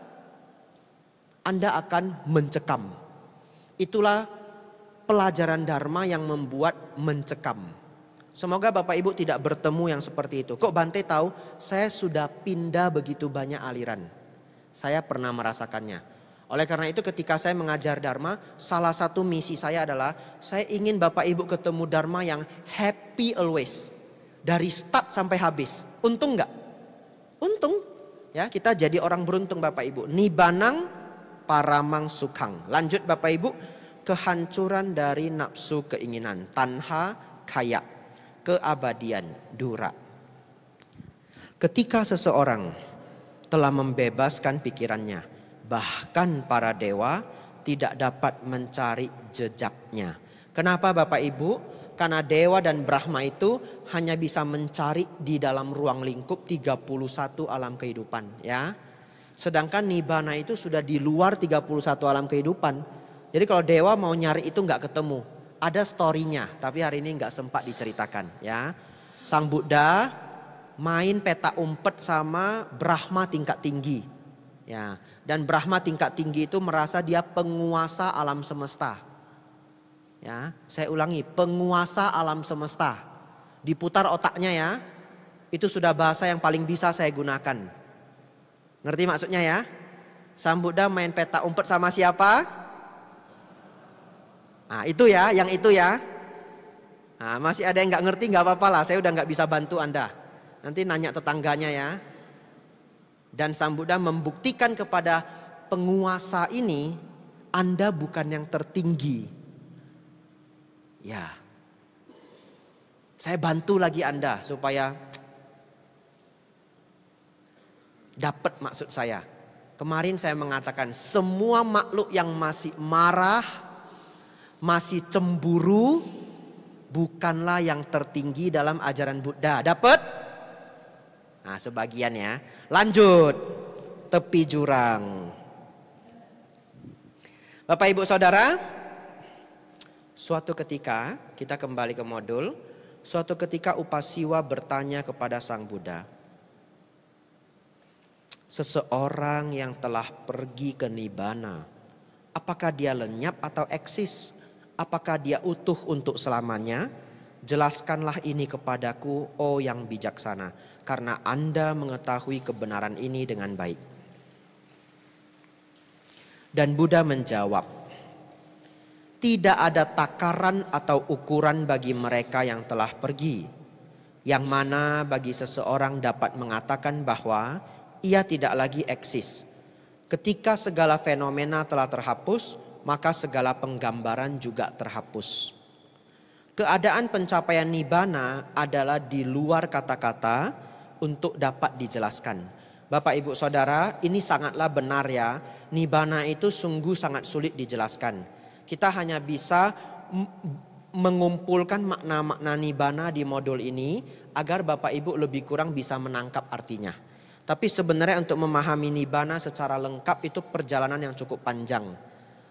Anda akan mencekam. Itulah pelajaran Dharma yang membuat mencekam. Semoga Bapak Ibu tidak bertemu yang seperti itu. Kok Bante tahu? Saya sudah pindah begitu banyak aliran. Saya pernah merasakannya. Oleh karena itu ketika saya mengajar Dharma, salah satu misi saya adalah saya ingin Bapak Ibu ketemu Dharma yang happy always. Dari start sampai habis. Untung enggak? Untung. Ya, kita jadi orang beruntung Bapak Ibu. Nibanang paramang sukhang. Lanjut Bapak Ibu. Kehancuran dari nafsu keinginan. Tanha kaya. Keabadian dura. Ketika seseorang telah membebaskan pikirannya, bahkan para dewa tidak dapat mencari jejaknya. Kenapa Bapak Ibu? Karena dewa dan Brahma itu hanya bisa mencari di dalam ruang lingkup 31 alam kehidupan, ya. Sedangkan Nibbana itu sudah di luar 31 alam kehidupan. Jadi kalau dewa mau nyari itu nggak ketemu. Ada storynya, tapi hari ini nggak sempat diceritakan, ya. Sang Buddha main peta umpet sama Brahma tingkat tinggi, ya. Dan Brahma tingkat tinggi itu merasa dia penguasa alam semesta, ya. Saya ulangi, penguasa alam semesta. Diputar otaknya ya, itu sudah bahasa yang paling bisa saya gunakan. Ngerti maksudnya ya? Sang Buddha main peta umpet sama siapa? Nah itu ya, yang itu ya. Nah, masih ada yang nggak ngerti nggak apa-apa lah, saya udah nggak bisa bantu Anda. Nanti nanya tetangganya ya. Dan Sang Buddha membuktikan kepada penguasa ini, Anda bukan yang tertinggi. Ya, saya bantu lagi Anda supaya dapat maksud saya. Kemarin saya mengatakan semua makhluk yang masih marah, masih cemburu, bukanlah yang tertinggi dalam ajaran Buddha. Dapat? Nah sebagian ya. Lanjut. Tepi jurang. Bapak Ibu Saudara, suatu ketika kita kembali ke modul. Suatu ketika Upasiwa bertanya kepada Sang Buddha, seseorang yang telah pergi ke Nibbana, apakah dia lenyap atau eksis? Apakah dia utuh untuk selamanya? Jelaskanlah ini kepadaku, oh yang bijaksana, karena Anda mengetahui kebenaran ini dengan baik. Dan Buddha menjawab, tidak ada takaran atau ukuran bagi mereka yang telah pergi, yang mana bagi seseorang dapat mengatakan bahwa ia tidak lagi eksis. Ketika segala fenomena telah terhapus, maka segala penggambaran juga terhapus. Keadaan pencapaian Nibbana adalah di luar kata-kata untuk dapat dijelaskan. Bapak Ibu Saudara, ini sangatlah benar ya. Nibbana itu sungguh sangat sulit dijelaskan. Kita hanya bisa mengumpulkan makna-makna Nibbana di modul ini agar Bapak Ibu lebih kurang bisa menangkap artinya. Tapi sebenarnya untuk memahami Nibbana secara lengkap itu perjalanan yang cukup panjang.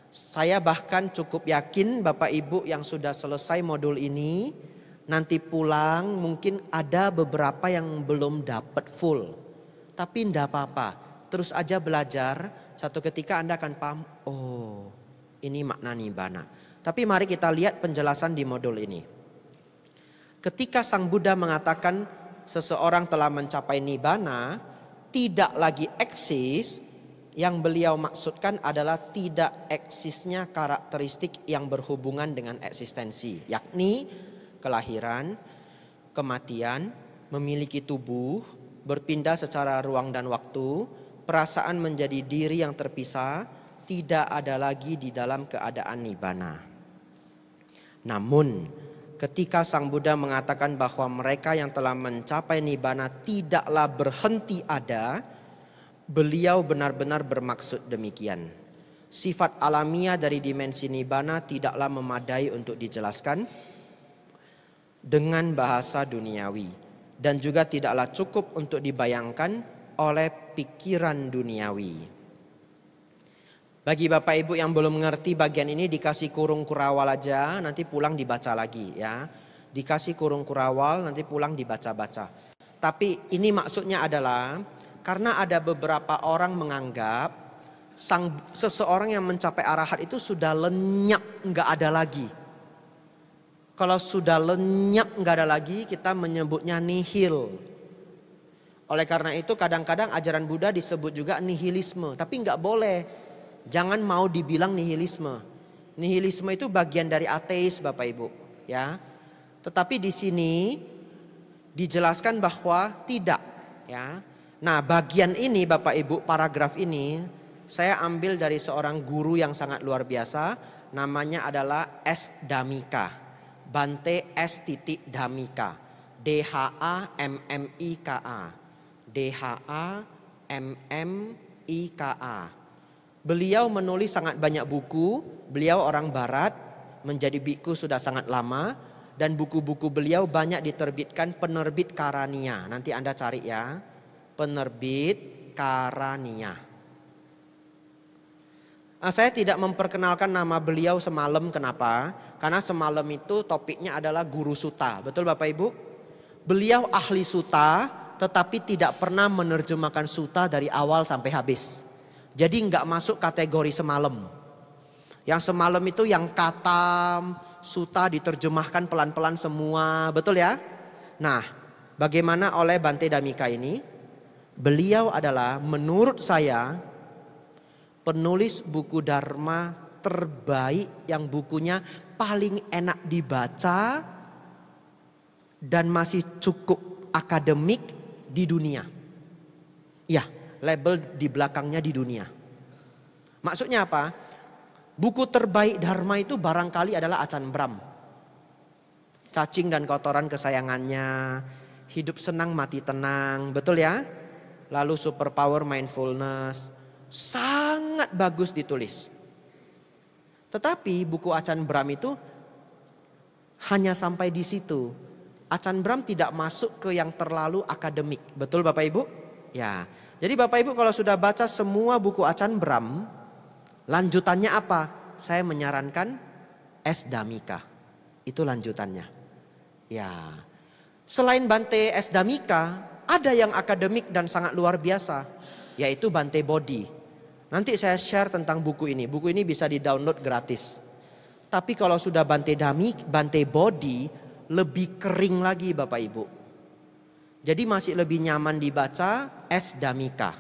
Saya bahkan cukup yakin Bapak Ibu yang sudah selesai modul ini nanti pulang mungkin ada beberapa yang belum dapat full. Tapi enggak apa-apa, terus aja belajar, satu ketika Anda akan paham, oh ini makna Nibbana. Tapi mari kita lihat penjelasan di modul ini. Ketika Sang Buddha mengatakan seseorang telah mencapai Nibbana, tidak lagi eksis, yang beliau maksudkan adalah tidak eksisnya karakteristik yang berhubungan dengan eksistensi, yakni kelahiran, kematian, memiliki tubuh, berpindah secara ruang dan waktu, perasaan menjadi diri yang terpisah, tidak ada lagi di dalam keadaan Nibbana. Namun ketika Sang Buddha mengatakan bahwa mereka yang telah mencapai Nibbana tidaklah berhenti ada, beliau benar-benar bermaksud demikian. Sifat alamiah dari dimensi nibbana tidaklah memadai untuk dijelaskan dengan bahasa duniawi, dan juga tidaklah cukup untuk dibayangkan oleh pikiran duniawi. Bagi Bapak Ibu yang belum mengerti bagian ini, dikasih kurung kurawal aja, nanti pulang dibaca lagi ya. Dikasih kurung kurawal, nanti pulang dibaca-baca. Tapi ini maksudnya adalah karena ada beberapa orang menganggap seseorang yang mencapai arahat itu sudah lenyap, nggak ada lagi. Kalau sudah lenyap nggak ada lagi, kita menyebutnya nihil. Oleh karena itu kadang-kadang ajaran Buddha disebut juga nihilisme, tapi nggak boleh. Jangan mau dibilang nihilisme. Nihilisme itu bagian dari ateis, Bapak Ibu, ya. Tetapi di sini dijelaskan bahwa tidak, ya. Nah, bagian ini Bapak Ibu, paragraf ini saya ambil dari seorang guru yang sangat luar biasa, namanya adalah S. Dhammika, Bante S. Dhammika, Dhammika, Dhammika. Beliau menulis sangat banyak buku. Beliau orang Barat, menjadi biku sudah sangat lama, dan buku-buku beliau banyak diterbitkan penerbit Karania. Nanti Anda cari ya, penerbit Karania. Nah, saya tidak memperkenalkan nama beliau semalam, kenapa? Karena semalam itu topiknya adalah guru suta, betul Bapak Ibu? Beliau ahli suta, tetapi tidak pernah menerjemahkan suta dari awal sampai habis. Jadi nggak masuk kategori semalam. Yang semalam itu yang katam, suta diterjemahkan pelan-pelan semua, betul ya? Nah, bagaimana oleh Bante Dhammika ini? Beliau adalah menurut saya penulis buku Dharma terbaik, yang bukunya paling enak dibaca dan masih cukup akademik di dunia. Ya, label di belakangnya di dunia. Maksudnya apa? Buku terbaik Dharma itu barangkali adalah Ajahn Brahm. Cacing dan kotoran kesayangannya, hidup senang mati tenang, betul ya? Lalu superpower mindfulness, sangat bagus ditulis. Tetapi buku Ajahn Brahm itu hanya sampai di situ. Ajahn Brahm tidak masuk ke yang terlalu akademik, betul Bapak Ibu? Ya. Jadi Bapak Ibu kalau sudah baca semua buku Ajahn Brahm, lanjutannya apa? Saya menyarankan S. Dhammika. Itu lanjutannya. Ya. Selain Bante S. Dhammika, ada yang akademik dan sangat luar biasa, yaitu Bante Bodhi. Nanti saya share tentang buku ini. Buku ini bisa di-download gratis. Tapi kalau sudah Bante Bodhi, lebih kering lagi Bapak Ibu. Jadi masih lebih nyaman dibaca S. Dhammika.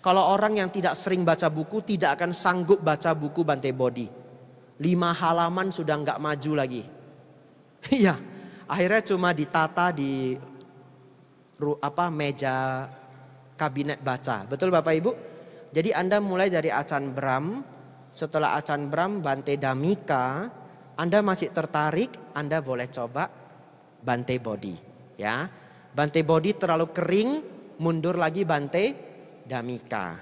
Kalau orang yang tidak sering baca buku tidak akan sanggup baca buku Bante Bodhi. 5 halaman sudah nggak maju lagi. Iya, akhirnya cuma ditata di meja kabinet baca. Betul Bapak Ibu? Jadi Anda mulai dari Ajahn Brahm, setelah Ajahn Brahm Bante Dhammika, Anda masih tertarik, Anda boleh coba Bante Bodhi, ya. Bante Bodhi terlalu kering, mundur lagi Bante Dhammika.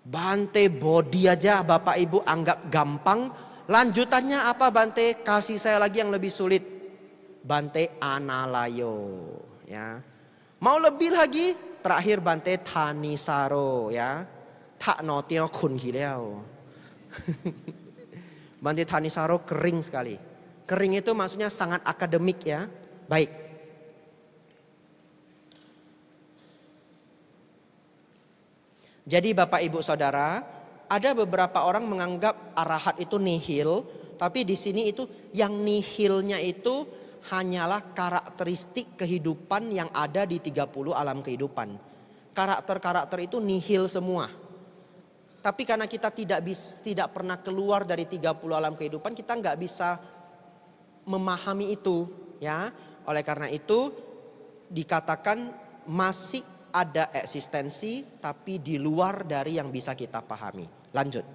Bante Bodhi aja Bapak Ibu anggap gampang, lanjutannya apa Bante? Kasih saya lagi yang lebih sulit. Bante Analayo, ya. Mau lebih lagi? Terakhir Bante Thanisaro, ya. Tak notio kun hileo. Bante Thanisaro kering sekali. Kering itu maksudnya sangat akademik ya. Baik. Jadi Bapak Ibu Saudara, ada beberapa orang menganggap arahat itu nihil, tapi di sini itu yang nihilnya itu hanyalah karakteristik kehidupan yang ada di 30 alam kehidupan. Karakter-karakter itu nihil semua. Tapi karena kita tidak pernah keluar dari 30 alam kehidupan, kita nggak bisa memahami itu, ya. Oleh karena itu dikatakan masih ada eksistensi, tapi di luar dari yang bisa kita pahami. Lanjut.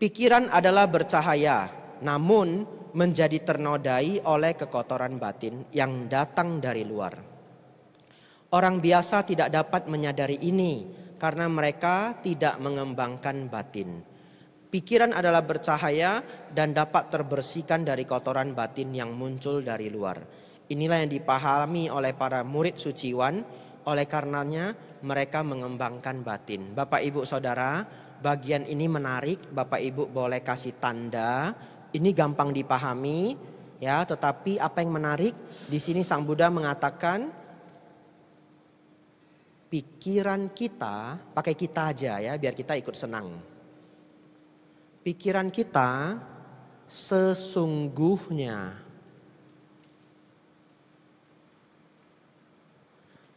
Pikiran adalah bercahaya, namun menjadi ternodai oleh kekotoran batin yang datang dari luar. Orang biasa tidak dapat menyadari ini, karena mereka tidak mengembangkan batin. Pikiran adalah bercahaya dan dapat terbersihkan dari kotoran batin yang muncul dari luar. Inilah yang dipahami oleh para murid suciwan, oleh karenanya mereka mengembangkan batin. Bapak Ibu Saudara, bagian ini menarik, Bapak Ibu boleh kasih tanda. Ini gampang dipahami, ya. Tetapi apa yang menarik di sini Sang Buddha mengatakan pikiran kita, pakai kita aja ya, biar kita ikut senang. Pikiran kita sesungguhnya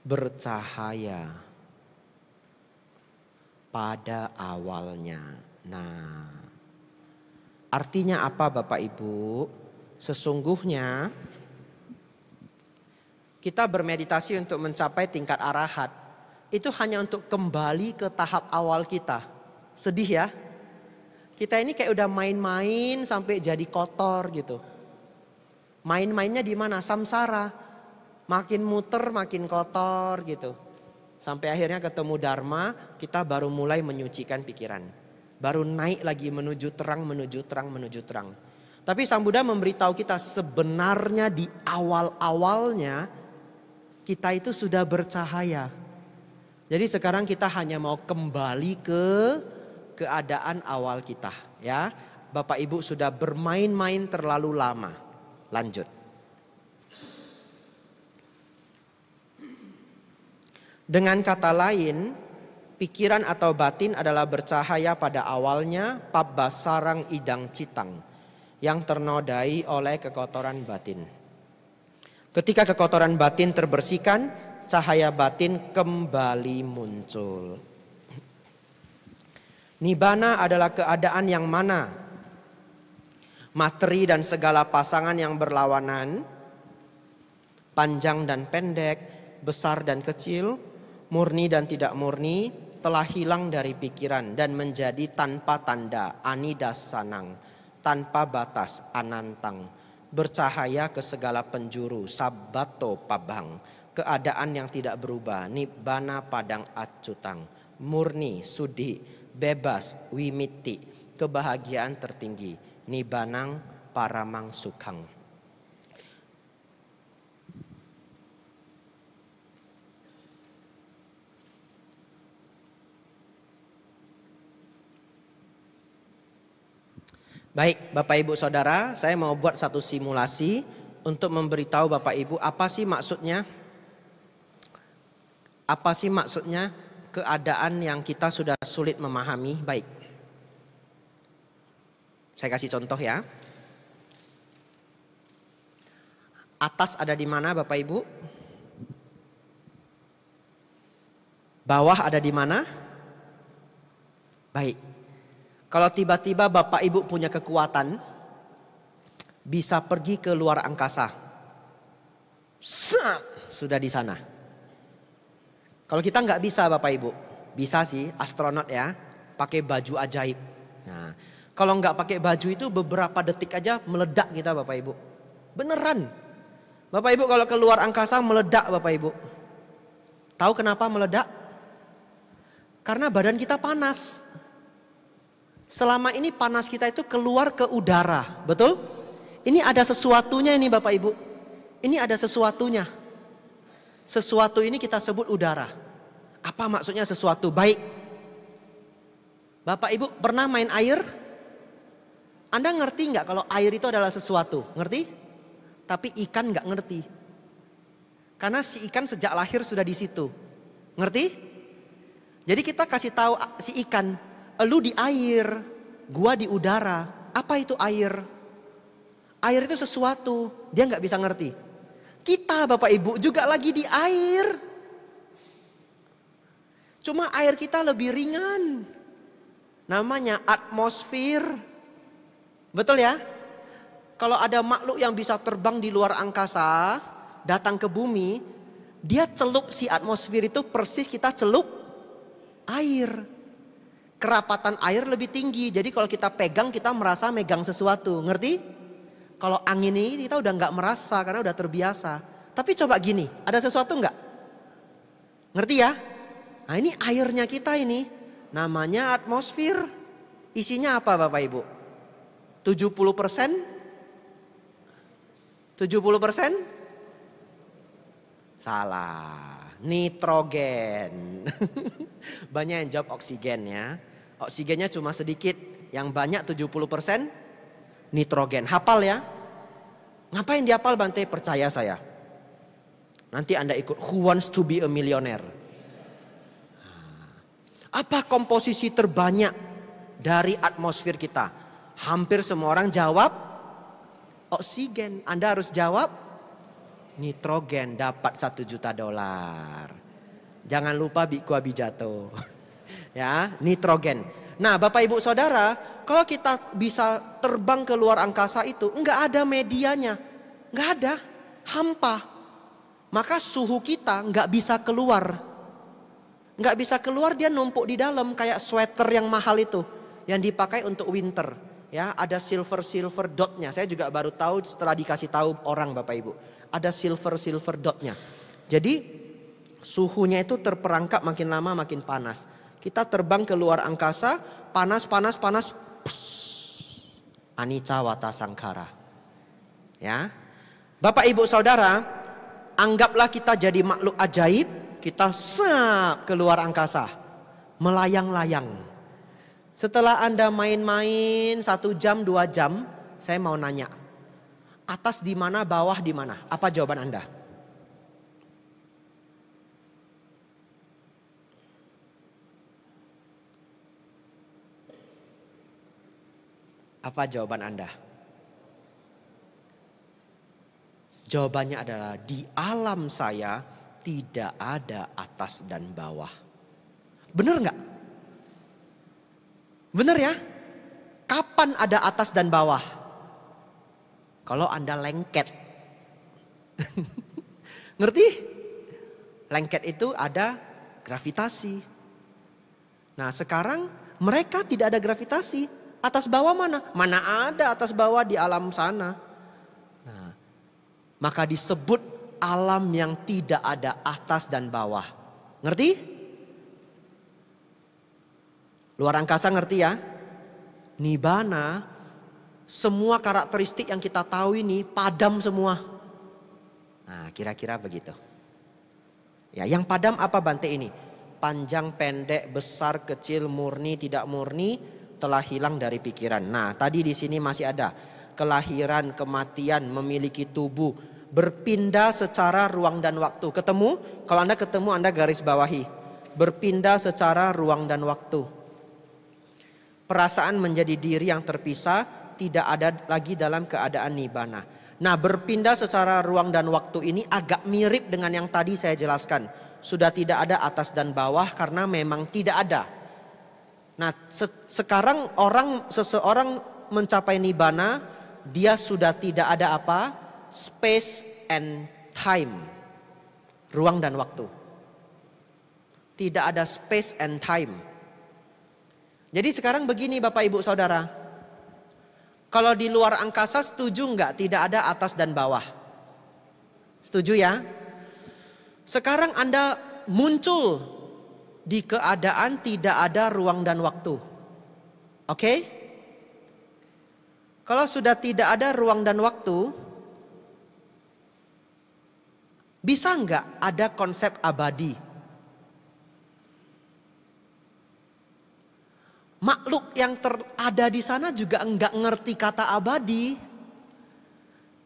bercahaya pada awalnya. Nah, artinya apa Bapak Ibu? Sesungguhnya kita bermeditasi untuk mencapai tingkat arahat. Itu hanya untuk kembali ke tahap awal kita. Sedih ya? Kita ini kayak udah main-main sampai jadi kotor gitu. Main-mainnya di mana? Samsara. Makin muter makin kotor gitu. Sampai akhirnya ketemu Dharma, kita baru mulai menyucikan pikiran. Baru naik lagi menuju terang, menuju terang, menuju terang. Tapi Sang Buddha memberitahu kita sebenarnya di awal-awalnya kita itu sudah bercahaya. Jadi sekarang kita hanya mau kembali ke keadaan awal kita, ya. Bapak Ibu sudah bermain-main terlalu lama. Lanjut. Dengan kata lain, pikiran atau batin adalah bercahaya pada awalnya pabbas sarang idang citang yang ternodai oleh kekotoran batin. Ketika kekotoran batin terbersihkan, cahaya batin kembali muncul. Nibbana adalah keadaan yang mana materi dan segala pasangan yang berlawanan, panjang dan pendek, besar dan kecil, murni dan tidak murni, telah hilang dari pikiran dan menjadi tanpa tanda, anidasanang, tanpa batas, anantang, bercahaya ke segala penjuru, sabbato pabang, keadaan yang tidak berubah, nibbana padang acutang, murni, sudhi, bebas, wimiti, kebahagiaan tertinggi, nibbanang paramang sukhang. Baik, Bapak Ibu Saudara, saya mau buat satu simulasi untuk memberitahu Bapak Ibu apa sih maksudnya? Apa sih maksudnya keadaan yang kita sudah sulit memahami? Baik. Saya kasih contoh ya. Atas ada di mana Bapak Ibu? Bawah ada di mana? Baik. Kalau tiba-tiba Bapak Ibu punya kekuatan, bisa pergi ke luar angkasa. Sudah di sana. Kalau kita nggak bisa Bapak Ibu, bisa sih astronot ya, pakai baju ajaib. Nah, kalau nggak pakai baju itu beberapa detik aja meledak kita Bapak Ibu. Beneran. Bapak Ibu kalau keluar angkasa meledak Bapak Ibu. Tahu kenapa meledak? Karena badan kita panas. Selama ini panas kita itu keluar ke udara, betul? Ini ada sesuatunya ini Bapak Ibu. Ini ada sesuatunya. Sesuatu ini kita sebut udara. Apa maksudnya sesuatu? Baik. Bapak Ibu pernah main air? Anda ngerti nggak kalau air itu adalah sesuatu? Ngerti? Tapi ikan nggak ngerti. Karena si ikan sejak lahir sudah di situ. Ngerti? Jadi kita kasih tahu si ikan, lu di air, gua di udara. Apa itu air? Air itu sesuatu, dia nggak bisa ngerti. Kita Bapak Ibu juga lagi di air. Cuma air kita lebih ringan. Namanya atmosfer. Betul ya? Kalau ada makhluk yang bisa terbang di luar angkasa, datang ke bumi, dia celup si atmosfer itu persis kita celup air. Kerapatan air lebih tinggi. Jadi kalau kita pegang, kita merasa megang sesuatu. Ngerti? Kalau angin ini kita udah nggak merasa karena udah terbiasa. Tapi coba gini, ada sesuatu nggak? Ngerti ya? Nah ini airnya kita ini. Namanya atmosfer. Isinya apa Bapak Ibu? 70%? 70%? Salah. Nitrogen. Banyak yang jawab oksigen ya. Oksigennya cuma sedikit. Yang banyak 70% nitrogen. Hafal ya. Ngapain dihafal Bante? Percaya saya. Nanti Anda ikut Who Wants to be a Millionaire. Apa komposisi terbanyak dari atmosfer kita? Hampir semua orang jawab oksigen. Anda harus jawab nitrogen, dapat $1 juta. Jangan lupa Biku Abijato. Ya, nitrogen. Nah Bapak Ibu Saudara, kalau kita bisa terbang ke luar angkasa itu enggak ada medianya. Enggak ada, hampa. Maka suhu kita enggak bisa keluar. Enggak bisa keluar, dia numpuk di dalam kayak sweater yang mahal itu. Yang dipakai untuk winter. Ya, ada silver dotnya. Saya juga baru tahu setelah dikasih tahu orang Bapak Ibu. Ada silver dotnya. Jadi suhunya itu terperangkap makin lama makin panas. Kita terbang ke luar angkasa, panas. Anicca wata sangkara. Ya. Bapak Ibu Saudara, anggaplah kita jadi makhluk ajaib. Kita sap keluar angkasa, melayang-layang. Setelah Anda main-main 1 jam, 2 jam, saya mau nanya, atas di mana, bawah di mana? Apa jawaban Anda? Apa jawaban Anda? Jawabannya adalah di alam saya tidak ada atas dan bawah. Benar nggak? Benar ya? Kapan ada atas dan bawah? Kalau Anda lengket. Ngerti? Lengket itu ada gravitasi. Nah sekarang mereka tidak ada gravitasi. Atas bawah mana? Mana ada atas bawah di alam sana. Nah, maka disebut alam yang tidak ada atas dan bawah. Ngerti? Luar angkasa ngerti ya? Nibbana, semua karakteristik yang kita tahu ini padam semua. Nah kira-kira begitu. Ya, yang padam apa Bante ini? Panjang, pendek, besar, kecil, murni, tidak murni, telah hilang dari pikiran. Nah tadi di sini masih ada kelahiran, kematian, memiliki tubuh, berpindah secara ruang dan waktu. Ketemu? Kalau Anda ketemu, Anda garis bawahi. Berpindah secara ruang dan waktu. Perasaan menjadi diri yang terpisah, tidak ada lagi dalam keadaan nibbana. Nah, berpindah secara ruang dan waktu ini agak mirip dengan yang tadi saya jelaskan. Sudah tidak ada atas dan bawah karena memang tidak ada. Nah, sekarang seseorang mencapai nibbana, dia sudah tidak ada apa? Space and time. Ruang dan waktu. Tidak ada space and time. Jadi sekarang begini Bapak Ibu Saudara. Kalau di luar angkasa setuju enggak tidak ada atas dan bawah? Setuju ya? Sekarang Anda muncul di keadaan tidak ada ruang dan waktu. Oke? Kalau sudah tidak ada ruang dan waktu, bisa enggak ada konsep abadi? Makhluk yang ada di sana juga enggak ngerti kata abadi.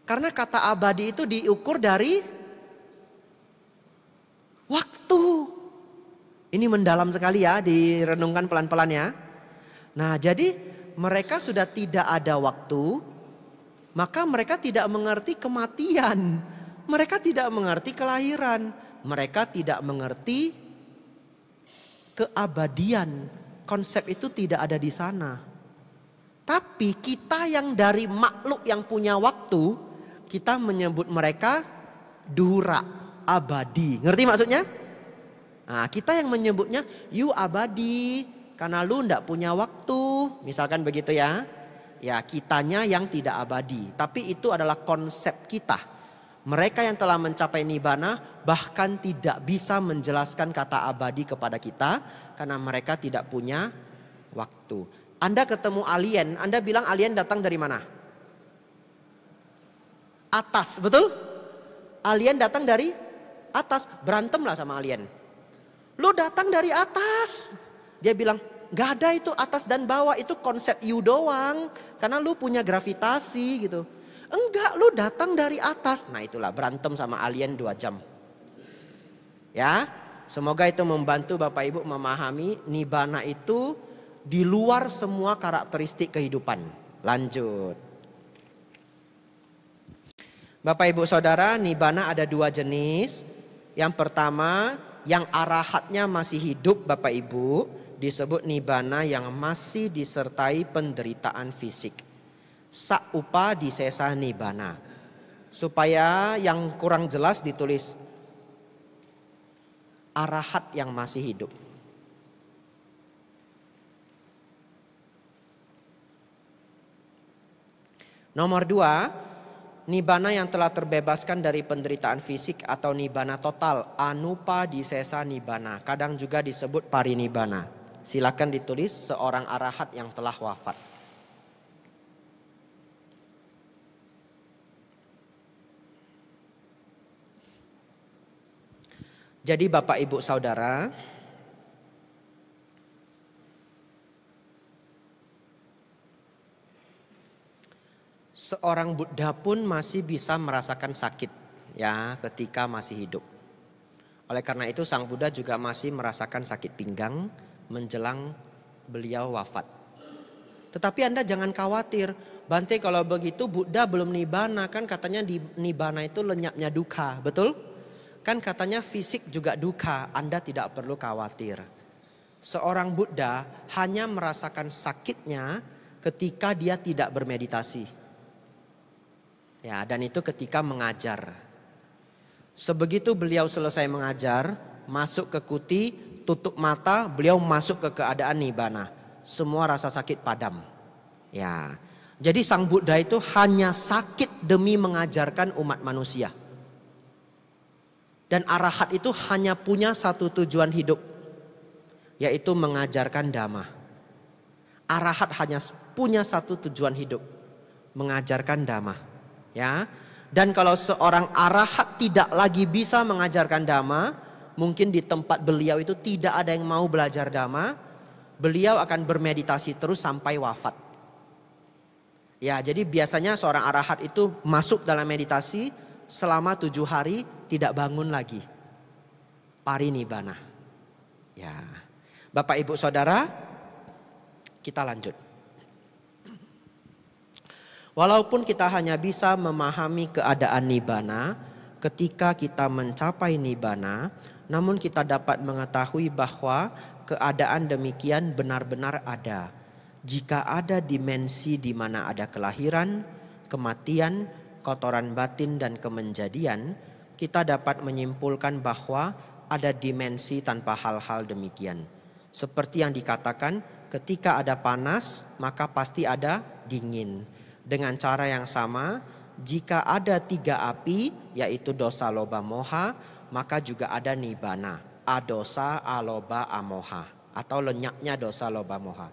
Karena kata abadi itu diukur dari waktu. Ini mendalam sekali ya, direnungkan pelan-pelan ya. Nah jadi mereka sudah tidak ada waktu, maka mereka tidak mengerti kematian. Mereka tidak mengerti kelahiran. Mereka tidak mengerti keabadian. Konsep itu tidak ada di sana. Tapi kita yang dari makhluk yang punya waktu, kita menyebut mereka dura, abadi. Ngerti maksudnya? Nah, kita yang menyebutnya you abadi karena lu ndak punya waktu. Misalkan begitu ya. Ya, kitanya yang tidak abadi. Tapi itu adalah konsep kita. Mereka yang telah mencapai nibbana bahkan tidak bisa menjelaskan kata abadi kepada kita karena mereka tidak punya waktu. Anda ketemu alien, Anda bilang alien datang dari mana? Atas, betul? Alien datang dari atas, berantemlah sama alien. Lu datang dari atas. Dia bilang, gak ada itu atas dan bawah, itu konsep you doang. Karena lu punya gravitasi gitu. Enggak, lu datang dari atas. Nah itulah berantem sama alien 2 jam. Ya, semoga itu membantu Bapak Ibu memahami nibbana itu di luar semua karakteristik kehidupan. Lanjut. Bapak Ibu Saudara, nibbana ada 2 jenis. Yang pertama, yang arahatnya masih hidup Bapak Ibu, disebut nibbana yang masih disertai penderitaan fisik. Saupa disesa nibbana. Supaya yang kurang jelas ditulis arahat yang masih hidup. Nomor 2, nibbana yang telah terbebaskan dari penderitaan fisik atau nibbana total, anupa disesa nibbana. Kadang juga disebut parinibbana. Silakan ditulis seorang arahat yang telah wafat. Jadi Bapak Ibu Saudara, seorang Buddha pun masih bisa merasakan sakit ya ketika masih hidup. Oleh karena itu Sang Buddha juga masih merasakan sakit pinggang menjelang beliau wafat. Tetapi Anda jangan khawatir, Bante kalau begitu Buddha belum nibbana, kan katanya di nibbana itu lenyapnya dukkha, betul? Kan katanya fisik juga dukkha, Anda tidak perlu khawatir. Seorang Buddha hanya merasakan sakitnya ketika dia tidak bermeditasi. Ya, dan itu ketika mengajar. Sebegitu beliau selesai mengajar, masuk ke kuti, tutup mata, beliau masuk ke keadaan nibbana. Semua rasa sakit padam. Ya. Jadi Sang Buddha itu hanya sakit demi mengajarkan umat manusia. Dan arahat itu hanya punya satu tujuan hidup, yaitu mengajarkan dhamma. Arahat hanya punya satu tujuan hidup, mengajarkan dhamma. Ya, dan kalau seorang arahat tidak lagi bisa mengajarkan dhamma, mungkin di tempat beliau itu tidak ada yang mau belajar dhamma, beliau akan bermeditasi terus sampai wafat. Ya, jadi biasanya seorang arahat itu masuk dalam meditasi selama 7 hari tidak bangun lagi. Parinibbana. Ya, Bapak Ibu Saudara, kita lanjut. Walaupun kita hanya bisa memahami keadaan nibbana ketika kita mencapai nibbana, namun kita dapat mengetahui bahwa keadaan demikian benar-benar ada. Jika ada dimensi di mana ada kelahiran, kematian, kotoran batin dan kemenjadian, kita dapat menyimpulkan bahwa ada dimensi tanpa hal-hal demikian. Seperti yang dikatakan, ketika ada panas maka pasti ada dingin. Dengan cara yang sama, jika ada 3 api, yaitu dosa, loba, moha, maka juga ada nibbana, adosa, aloba, amoha, atau lenyapnya dosa, loba, moha.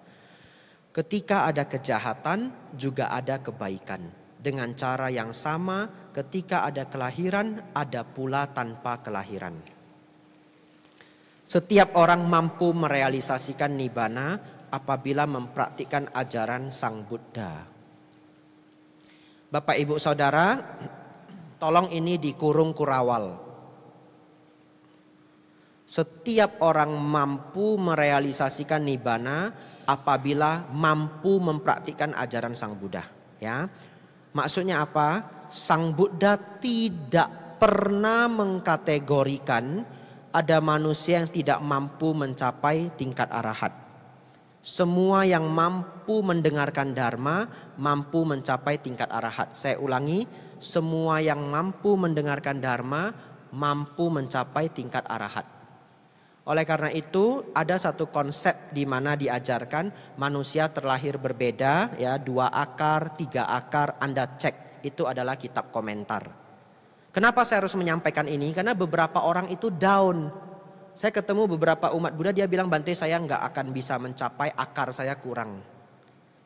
Ketika ada kejahatan, juga ada kebaikan. Dengan cara yang sama, ketika ada kelahiran, ada pula tanpa kelahiran. Setiap orang mampu merealisasikan nibbana apabila mempraktikkan ajaran Sang Buddha. Bapak Ibu Saudara, tolong ini dikurung kurawal. Setiap orang mampu merealisasikan nibbana apabila mampu mempraktikkan ajaran Sang Buddha. Ya, maksudnya apa? Sang Buddha tidak pernah mengkategorikan ada manusia yang tidak mampu mencapai tingkat arahat. Semua yang mampu mendengarkan dharma mampu mencapai tingkat arahat. Saya ulangi, semua yang mampu mendengarkan dharma mampu mencapai tingkat arahat. Oleh karena itu ada satu konsep di mana diajarkan manusia terlahir berbeda, ya, 2 akar, 3 akar, Anda cek, itu adalah kitab komentar. Kenapa saya harus menyampaikan ini? Karena beberapa orang itu down. Saya ketemu beberapa umat Buddha, dia bilang, Bante, saya nggak akan bisa mencapai, akar saya kurang.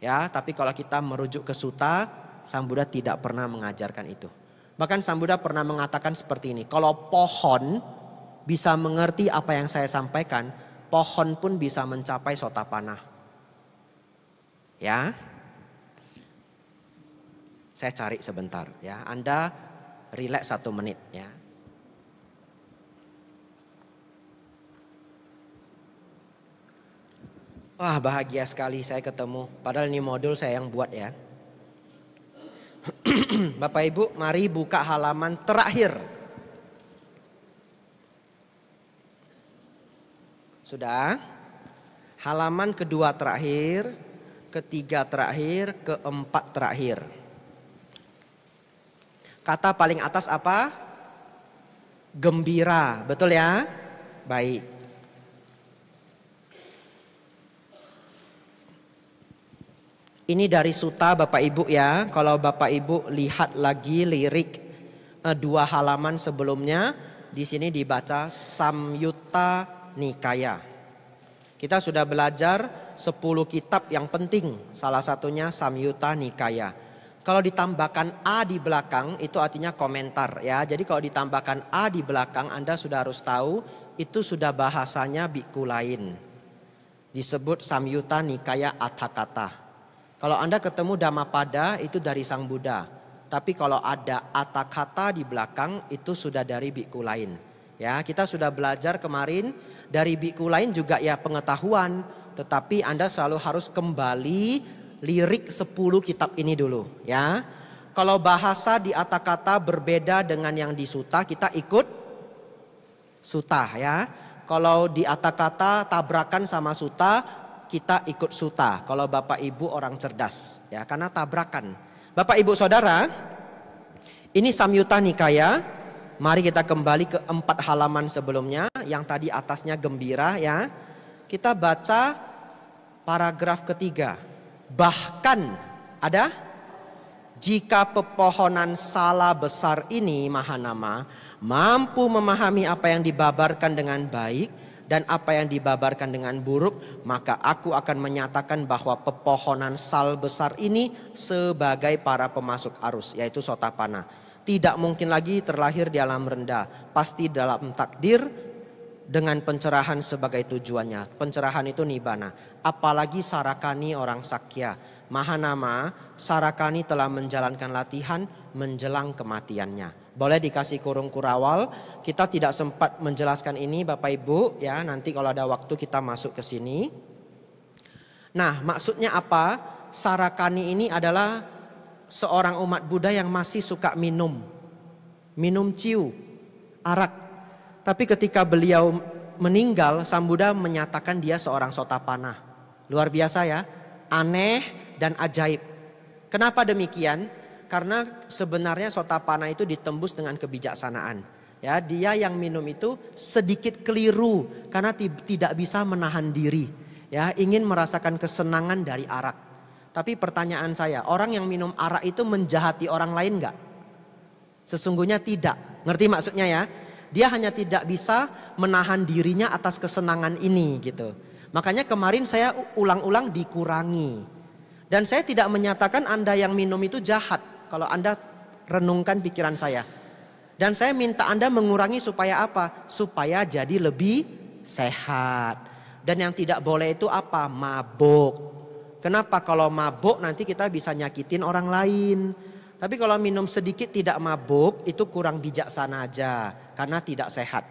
Ya, tapi kalau kita merujuk ke Sutta, Sang Buddha tidak pernah mengajarkan itu. Bahkan Sang Buddha pernah mengatakan seperti ini, kalau pohon bisa mengerti apa yang saya sampaikan, pohon pun bisa mencapai Sotapanna. Ya, saya cari sebentar ya, Anda relax 1 menit ya. Wah, bahagia sekali saya ketemu. Padahal ini modul saya yang buat ya. Bapak Ibu, mari buka halaman terakhir. Sudah? Halaman kedua terakhir, ketiga terakhir, keempat terakhir. Kata paling atas apa? Gembira, betul ya? Baik. Ini dari Sutta Bapak Ibu ya. Kalau Bapak Ibu lihat lagi lirik 2 halaman sebelumnya, di sini dibaca Samyutta Nikaya. Kita sudah belajar 10 kitab yang penting, salah satunya Samyutta Nikaya. Kalau ditambahkan A di belakang itu artinya komentar ya. Jadi kalau ditambahkan A di belakang, Anda sudah harus tahu itu sudah bahasanya biku lain. Disebut Samyutta Nikaya Atthakatha. Kalau Anda ketemu Dhammapada itu dari Sang Buddha. Tapi kalau ada Atthakatha di belakang itu sudah dari biku lain. Ya, kita sudah belajar kemarin dari biku lain juga ya pengetahuan. Tetapi Anda selalu harus kembali lirik 10 kitab ini dulu ya. Kalau bahasa di Atthakatha berbeda dengan yang di Sutta, kita ikut Sutta ya. Kalau di Atthakatha tabrakan sama Sutta, kita ikut Sutta. Kalau Bapak Ibu orang cerdas ya, karena tabrakan. Bapak Ibu Saudara, ini Samyutta Nikaya. Mari kita kembali ke 4 halaman sebelumnya, yang tadi atasnya gembira ya. Kita baca paragraf ketiga. Bahkan ada, jika pepohonan sala besar ini Mahanama mampu memahami apa yang dibabarkan dengan baik dan apa yang dibabarkan dengan buruk, maka aku akan menyatakan bahwa pepohonan sal besar ini sebagai para pemasuk arus, yaitu Sotapanna. Tidak mungkin lagi terlahir di alam rendah, pasti dalam takdir dengan pencerahan sebagai tujuannya. Pencerahan itu nibbana. Apalagi Sarakani orang Sakya. Mahanama, Sarakani telah menjalankan latihan menjelang kematiannya. Boleh dikasih kurung kurawal. Kita tidak sempat menjelaskan ini Bapak Ibu ya. Nanti kalau ada waktu kita masuk ke sini. Nah, maksudnya apa? Sarakani ini adalah seorang umat Buddha yang masih suka minum ciu, arak. Tapi ketika beliau meninggal, Sang Buddha menyatakan dia seorang Sotapanna. Luar biasa ya, aneh dan ajaib. Kenapa demikian? Karena sebenarnya Sotapanna itu ditembus dengan kebijaksanaan. Ya, dia yang minum itu sedikit keliru karena tidak bisa menahan diri. Ya, ingin merasakan kesenangan dari arak. Tapi pertanyaan saya, orang yang minum arak itu menjahati orang lain enggak? Sesungguhnya tidak. Ngerti maksudnya ya? Dia hanya tidak bisa menahan dirinya atas kesenangan ini gitu. Makanya kemarin saya ulang-ulang dikurangi. Dan saya tidak menyatakan Anda yang minum itu jahat. Kalau Anda renungkan pikiran saya. Dan saya minta Anda mengurangi supaya apa? Supaya jadi lebih sehat. Dan yang tidak boleh itu apa? Mabuk. Kenapa? Kalau mabuk nanti kita bisa nyakitin orang lain. Tapi kalau minum sedikit tidak mabuk itu kurang bijaksana aja. Karena tidak sehat.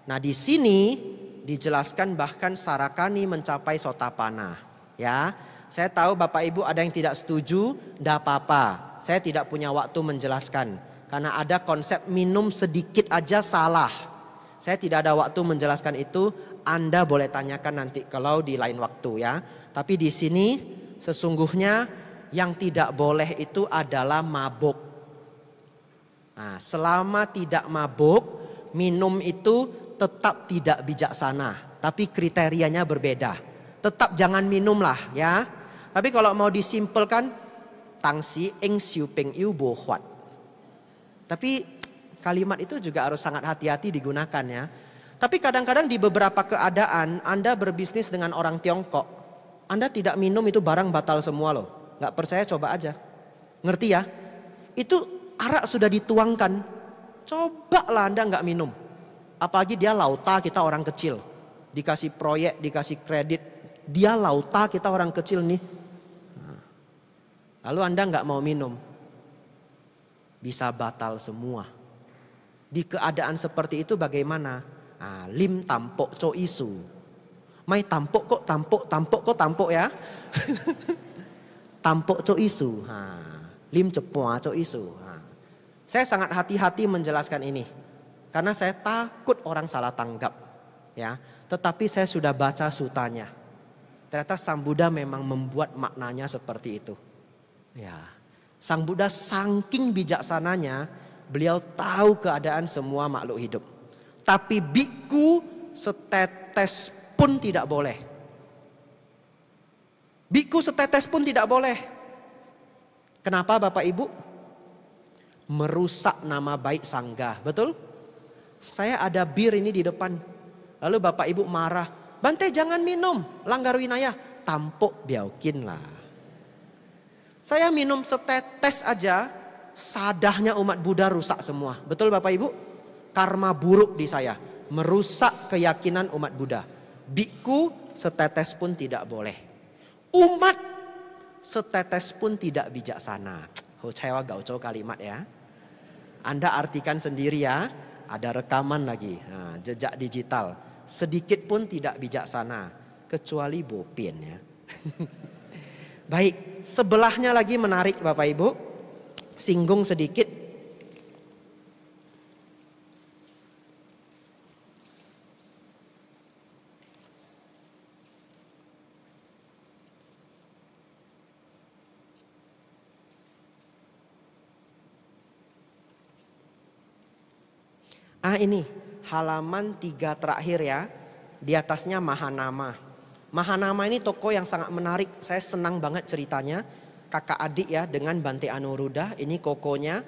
Nah di sini dijelaskan bahkan Sarakani mencapai Sotapanna. Ya, saya tahu Bapak Ibu ada yang tidak setuju, tidak apa-apa. Saya tidak punya waktu menjelaskan. Karena ada konsep minum sedikit aja salah. Saya tidak ada waktu menjelaskan itu. Anda boleh tanyakan nanti kalau di lain waktu ya. Tapi di sini sesungguhnya yang tidak boleh itu adalah mabuk. Nah, selama tidak mabuk, minum itu tetap tidak bijaksana. Tapi kriterianya berbeda. Tetap jangan minum lah ya. Tapi kalau mau disimpelkan, tangsi eng siu peng iu bo huat. Tapi Kalimat itu juga harus sangat hati-hati digunakan ya. Tapi kadang-kadang di beberapa keadaan Anda berbisnis dengan orang Tiongkok, Anda tidak minum itu barang batal semua loh. Gak percaya coba aja. Ngerti ya? Itu arak sudah dituangkan. Cobalah Anda gak minum. Apalagi dia lauta, kita orang kecil. Dikasih proyek, dikasih kredit. Dia lauta, kita orang kecil nih. Lalu Anda gak mau minum. Bisa batal semua. Di keadaan seperti itu bagaimana? Lim tampok co isu. Mai tampok kok ya. Tampok co isu. Lim cepua co isu. Saya sangat hati-hati menjelaskan ini. Karena saya takut orang salah tanggap. Ya, tetapi saya sudah baca sutanya. Ternyata Sang Buddha memang membuat maknanya seperti itu. Ya, Sang Buddha saking bijaksananya, beliau tahu keadaan semua makhluk hidup. Tapi biku setetes pun tidak boleh. Biku setetes pun tidak boleh. Kenapa Bapak Ibu? Merusak nama baik sangga, betul? Saya ada bir ini di depan. Lalu Bapak Ibu marah. Bante jangan minum, langgar winaya. Tampok biaukin lah. Saya minum setetes aja, sadahnya umat Buddha rusak semua. Betul Bapak Ibu? Karma buruk di saya. Merusak keyakinan umat Buddha. Biku setetes pun tidak boleh. Umat setetes pun tidak bijaksana. Cewa gauco kalimat ya. Anda artikan sendiri ya. Ada rekaman lagi. Jejak digital. Sedikit pun tidak bijaksana. Kecuali bopin ya. Baik. Sebelahnya lagi menarik Bapak Ibu. Singgung sedikit. Ini halaman 3 terakhir ya. Di atasnya Mahanama. Mahanama ini tokoh yang sangat menarik. Saya senang banget ceritanya. Kakak adik ya dengan Bante Anuruddha. Ini kokonya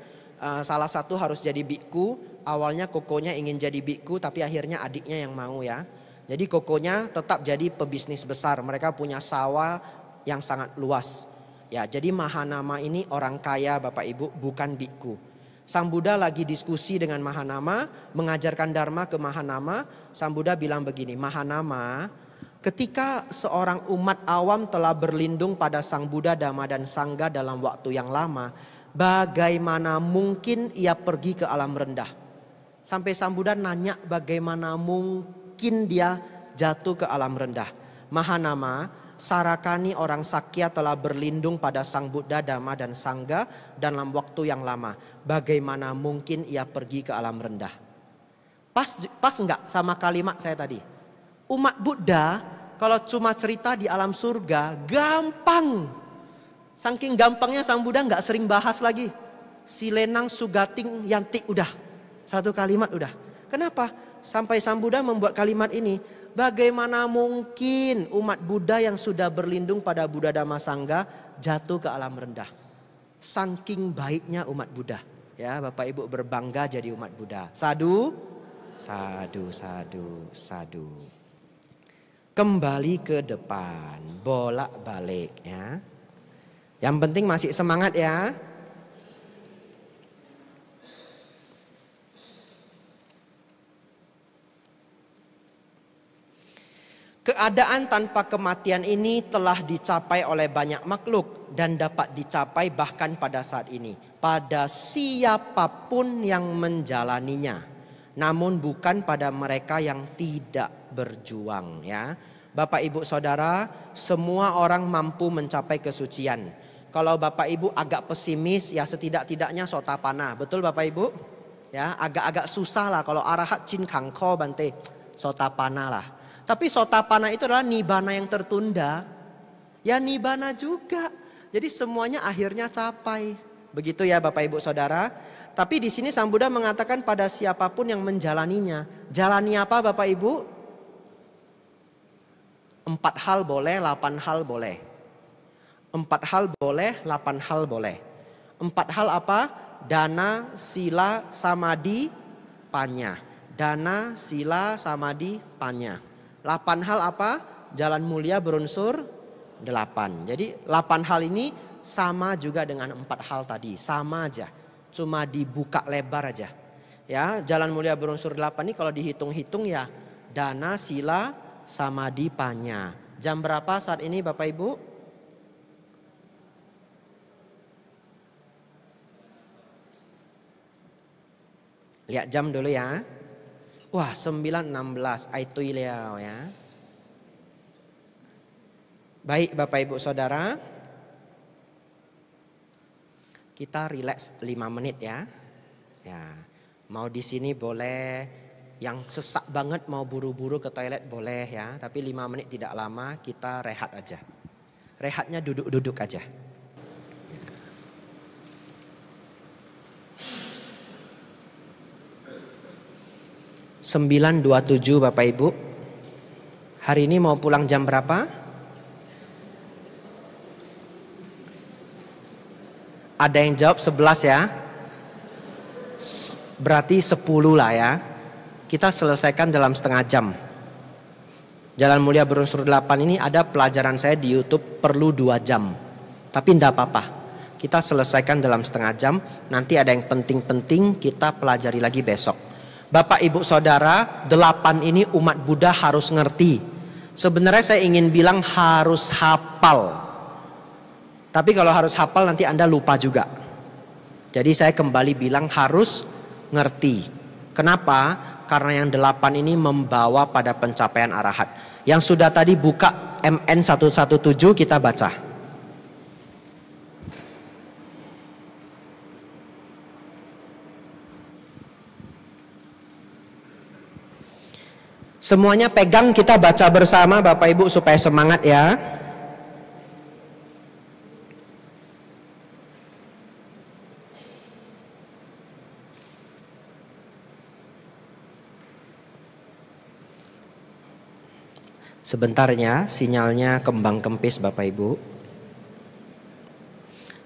salah satu harus jadi biku. Awalnya kokonya ingin jadi biku tapi akhirnya adiknya yang mau ya. Jadi kokonya tetap jadi pebisnis besar. Mereka punya sawah yang sangat luas. Ya, jadi Mahanama ini orang kaya Bapak Ibu, bukan biku. Sang Buddha lagi diskusi dengan Mahanama, mengajarkan Dharma ke Mahanama. Sang Buddha bilang begini, Mahanama, ketika seorang umat awam telah berlindung pada Sang Buddha, Dhamma dan Sangha dalam waktu yang lama, bagaimana mungkin ia pergi ke alam rendah? Sampai Sang Buddha nanya bagaimana mungkin dia jatuh ke alam rendah. Mahanama, Sarakani orang Sakya telah berlindung pada Sang Buddha, Dhamma dan Sangha dalam waktu yang lama. Bagaimana mungkin ia pergi ke alam rendah? Pas enggak sama kalimat saya tadi? Umat Buddha kalau cuma cerita di alam surga gampang. Saking gampangnya Sang Buddha enggak sering bahas lagi. Silenang sugating yanti udah. Satu kalimat udah. Kenapa? Sampai Sang Buddha membuat kalimat ini. Bagaimana mungkin umat Buddha yang sudah berlindung pada Buddha Dhamma Sangha jatuh ke alam rendah? Saking baiknya umat Buddha. Ya, Bapak Ibu berbangga jadi umat Buddha. Sadu, sadu, sadu, sadu. Kembali ke depan, bolak-balik ya. Yang penting masih semangat ya. Keadaan tanpa kematian ini telah dicapai oleh banyak makhluk dan dapat dicapai bahkan pada saat ini. Pada siapapun yang menjalaninya. Namun bukan pada mereka yang tidak berjuang ya. Bapak Ibu Saudara, semua orang mampu mencapai kesucian. Kalau Bapak Ibu agak pesimis ya setidak-tidaknya Sotapana. Betul Bapak Ibu? Ya, agak-agak susah lah kalau arahat cin kangko bante. Sotapana lah. Tapi Sotapana itu adalah Nibbana yang tertunda. Ya Nibbana juga. Jadi semuanya akhirnya capai. Begitu ya Bapak Ibu Saudara. Tapi di sini Sang Buddha mengatakan pada siapapun yang menjalaninya. Jalani apa Bapak Ibu? 4 hal boleh, 8 hal boleh. 4 hal boleh, 8 hal boleh. 4 hal apa? Dana, sila, samadhi, panya. Dana, sila, samadhi, panya. 8 hal apa? Jalan mulia berunsur 8. Jadi 8 hal ini sama juga dengan 4 hal tadi. Sama aja. Cuma dibuka lebar aja. Ya, jalan mulia berunsur 8 ini kalau dihitung-hitung ya dana, sila, samadhi, panya. Jam berapa saat ini Bapak Ibu? Lihat jam dulu ya. Wah 9.16 Aitui Liao ya. Baik Bapak Ibu Saudara. Kita rileks 5 menit ya. Ya. Mau di sini boleh, yang sesak banget mau buru-buru ke toilet boleh ya. Tapi 5 menit tidak lama, kita rehat aja. Rehatnya duduk-duduk aja. 9.27 Bapak Ibu. Hari ini mau pulang jam berapa? Ada yang jawab 11 ya. Berarti 10 lah ya. Kita selesaikan dalam setengah jam. Jalan Mulia Berunsur 8 ini ada pelajaran saya di YouTube perlu 2 jam. Tapi enggak apa-apa. Kita selesaikan dalam setengah jam. Nanti ada yang penting-penting kita pelajari lagi besok. Bapak Ibu Saudara, 8 ini umat Buddha harus ngerti. Sebenarnya saya ingin bilang harus hafal. Tapi kalau harus hafal nanti Anda lupa juga. Jadi saya kembali bilang harus ngerti. Kenapa? Karena yang 8 ini membawa pada pencapaian arahat. Yang sudah tadi buka MN 117 kita baca. Semuanya pegang, kita baca bersama Bapak Ibu supaya semangat ya. Sebentarnya sinyalnya kembang kempis Bapak Ibu.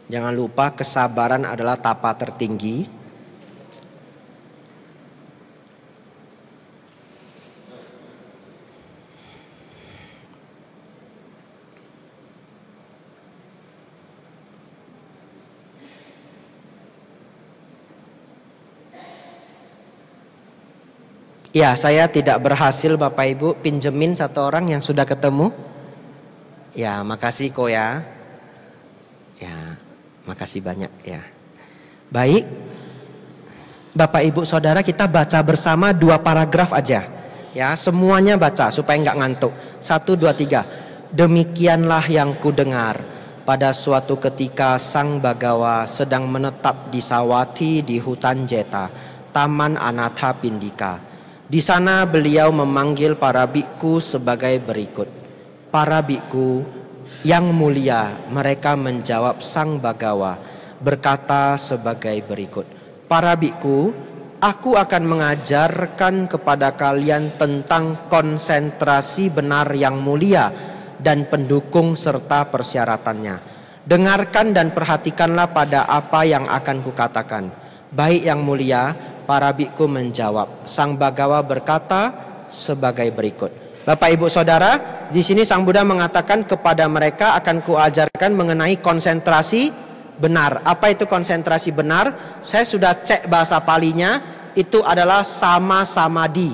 Jangan lupa kesabaran adalah tapa tertinggi. Ya, saya tidak berhasil Bapak Ibu pinjemin satu orang yang sudah ketemu. Ya, makasih kok ya. Ya, makasih banyak ya. Baik. Bapak Ibu Saudara, kita baca bersama 2 paragraf aja. Ya, semuanya baca supaya nggak ngantuk. 1, 2, 3. Demikianlah yang kudengar. Pada suatu ketika Sang Bagawa sedang menetap di Sawati di hutan Jeta, Taman Anatha Pindika. Di sana beliau memanggil para biku sebagai berikut. Para biku yang mulia, mereka menjawab Sang Bagawa berkata sebagai berikut. Para biku, aku akan mengajarkan kepada kalian tentang konsentrasi benar yang mulia dan pendukung serta persyaratannya. Dengarkan dan perhatikanlah pada apa yang akan kukatakan. Baik yang mulia, para biku menjawab. Sang Bagawa berkata sebagai berikut. Bapak Ibu Saudara, di sini Sang Buddha mengatakan kepada mereka akan kuajarkan mengenai konsentrasi benar. Apa itu konsentrasi benar? Saya sudah cek bahasa Palinya, itu adalah sama samadhi.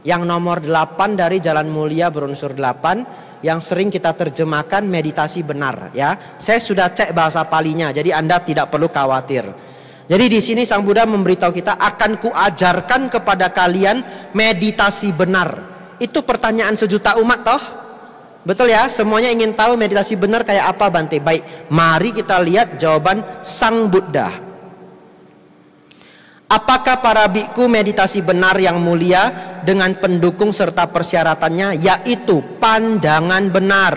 Yang nomor 8 dari Jalan Mulia Berunsur 8 yang sering kita terjemahkan meditasi benar ya. Saya sudah cek bahasa Palinya, jadi Anda tidak perlu khawatir. Jadi di sini Sang Buddha memberitahu kita akan kuajarkan kepada kalian meditasi benar. Itu pertanyaan sejuta umat toh? Betul ya? Semuanya ingin tahu meditasi benar kayak apa Bante? Baik, mari kita lihat jawaban Sang Buddha. Apakah para biku meditasi benar yang mulia dengan pendukung serta persyaratannya, yaitu pandangan benar,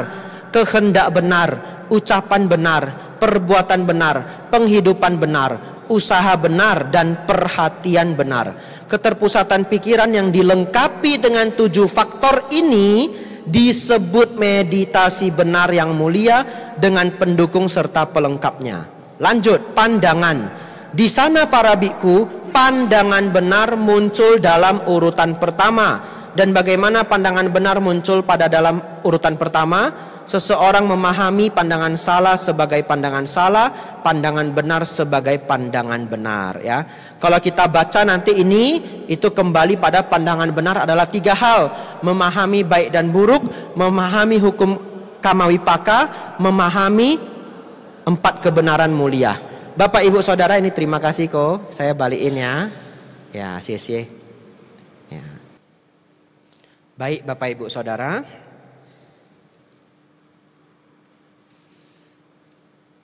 kehendak benar, ucapan benar, perbuatan benar, penghidupan benar, usaha benar dan perhatian benar. Keterpusatan pikiran yang dilengkapi dengan 7 faktor ini disebut meditasi benar yang mulia dengan pendukung serta pelengkapnya. Lanjut, pandangan. Di sana para biku, pandangan benar muncul dalam urutan pertama. Dan bagaimana pandangan benar muncul pada dalam urutan pertama? Seseorang memahami pandangan salah sebagai pandangan salah, pandangan benar sebagai pandangan benar, ya. Kalau kita baca nanti ini, itu kembali pada pandangan benar adalah 3 hal. Memahami baik dan buruk, memahami hukum kamawipaka, memahami 4 kebenaran mulia. Bapak Ibu Saudara, ini terima kasih kok. Saya balikin ya. Ya, sia-sia. Ya. Baik Bapak Ibu Saudara.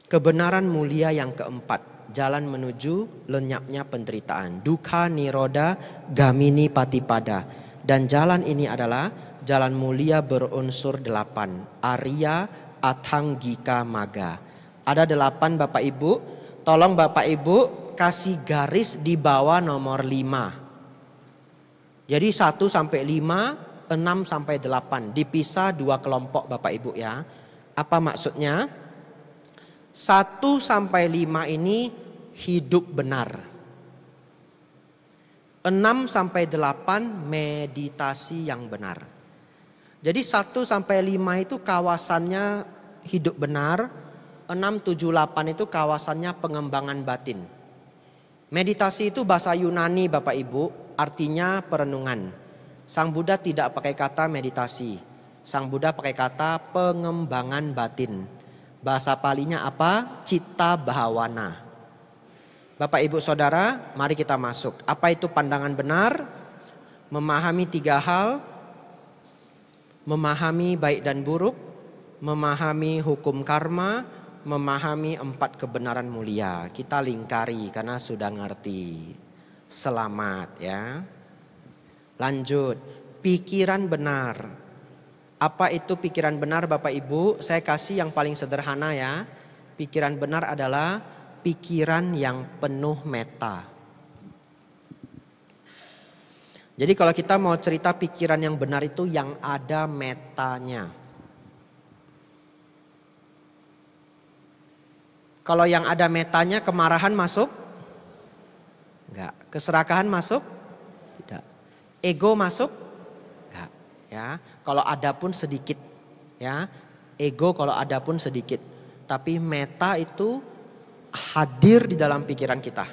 Kebenaran mulia yang keempat, jalan menuju lenyapnya penderitaan. Dukkha nirodha gamini patipada. Dan jalan ini adalah jalan mulia berunsur 8. Arya Athanggika Magga. Ada 8 Bapak Ibu. Tolong Bapak Ibu kasih garis di bawah nomor 5. Jadi 1 sampai 5, 6 sampai 8. Dipisah 2 kelompok Bapak Ibu ya. Apa maksudnya? 1 sampai 5 ini hidup benar. 6 sampai 8 meditasi yang benar. Jadi 1 sampai 5 itu kawasannya hidup benar. 6, 7, 8 itu kawasannya pengembangan batin. Meditasi itu bahasa Yunani Bapak Ibu, artinya perenungan. Sang Buddha tidak pakai kata meditasi. Sang Buddha pakai kata pengembangan batin. Bahasa Palinya apa? Citta Bhawana. Bapak Ibu Saudara, mari kita masuk. Apa itu pandangan benar? Memahami 3 hal. Memahami baik dan buruk. Memahami hukum karma. Memahami 4 kebenaran mulia. Kita lingkari karena sudah ngerti. Selamat ya. Lanjut. Pikiran benar. Apa itu pikiran benar Bapak Ibu? Saya kasih yang paling sederhana ya. Pikiran benar adalah pikiran yang penuh meta. Jadi kalau kita mau cerita pikiran yang benar itu yang ada metanya. Kalau yang ada metanya kemarahan masuk? Enggak. Keserakahan masuk? Tidak. Ego masuk? Enggak. Ya. Kalau ada pun sedikit. Ya. Ego kalau ada pun sedikit. Tapi meta itu hadir di dalam pikiran kita.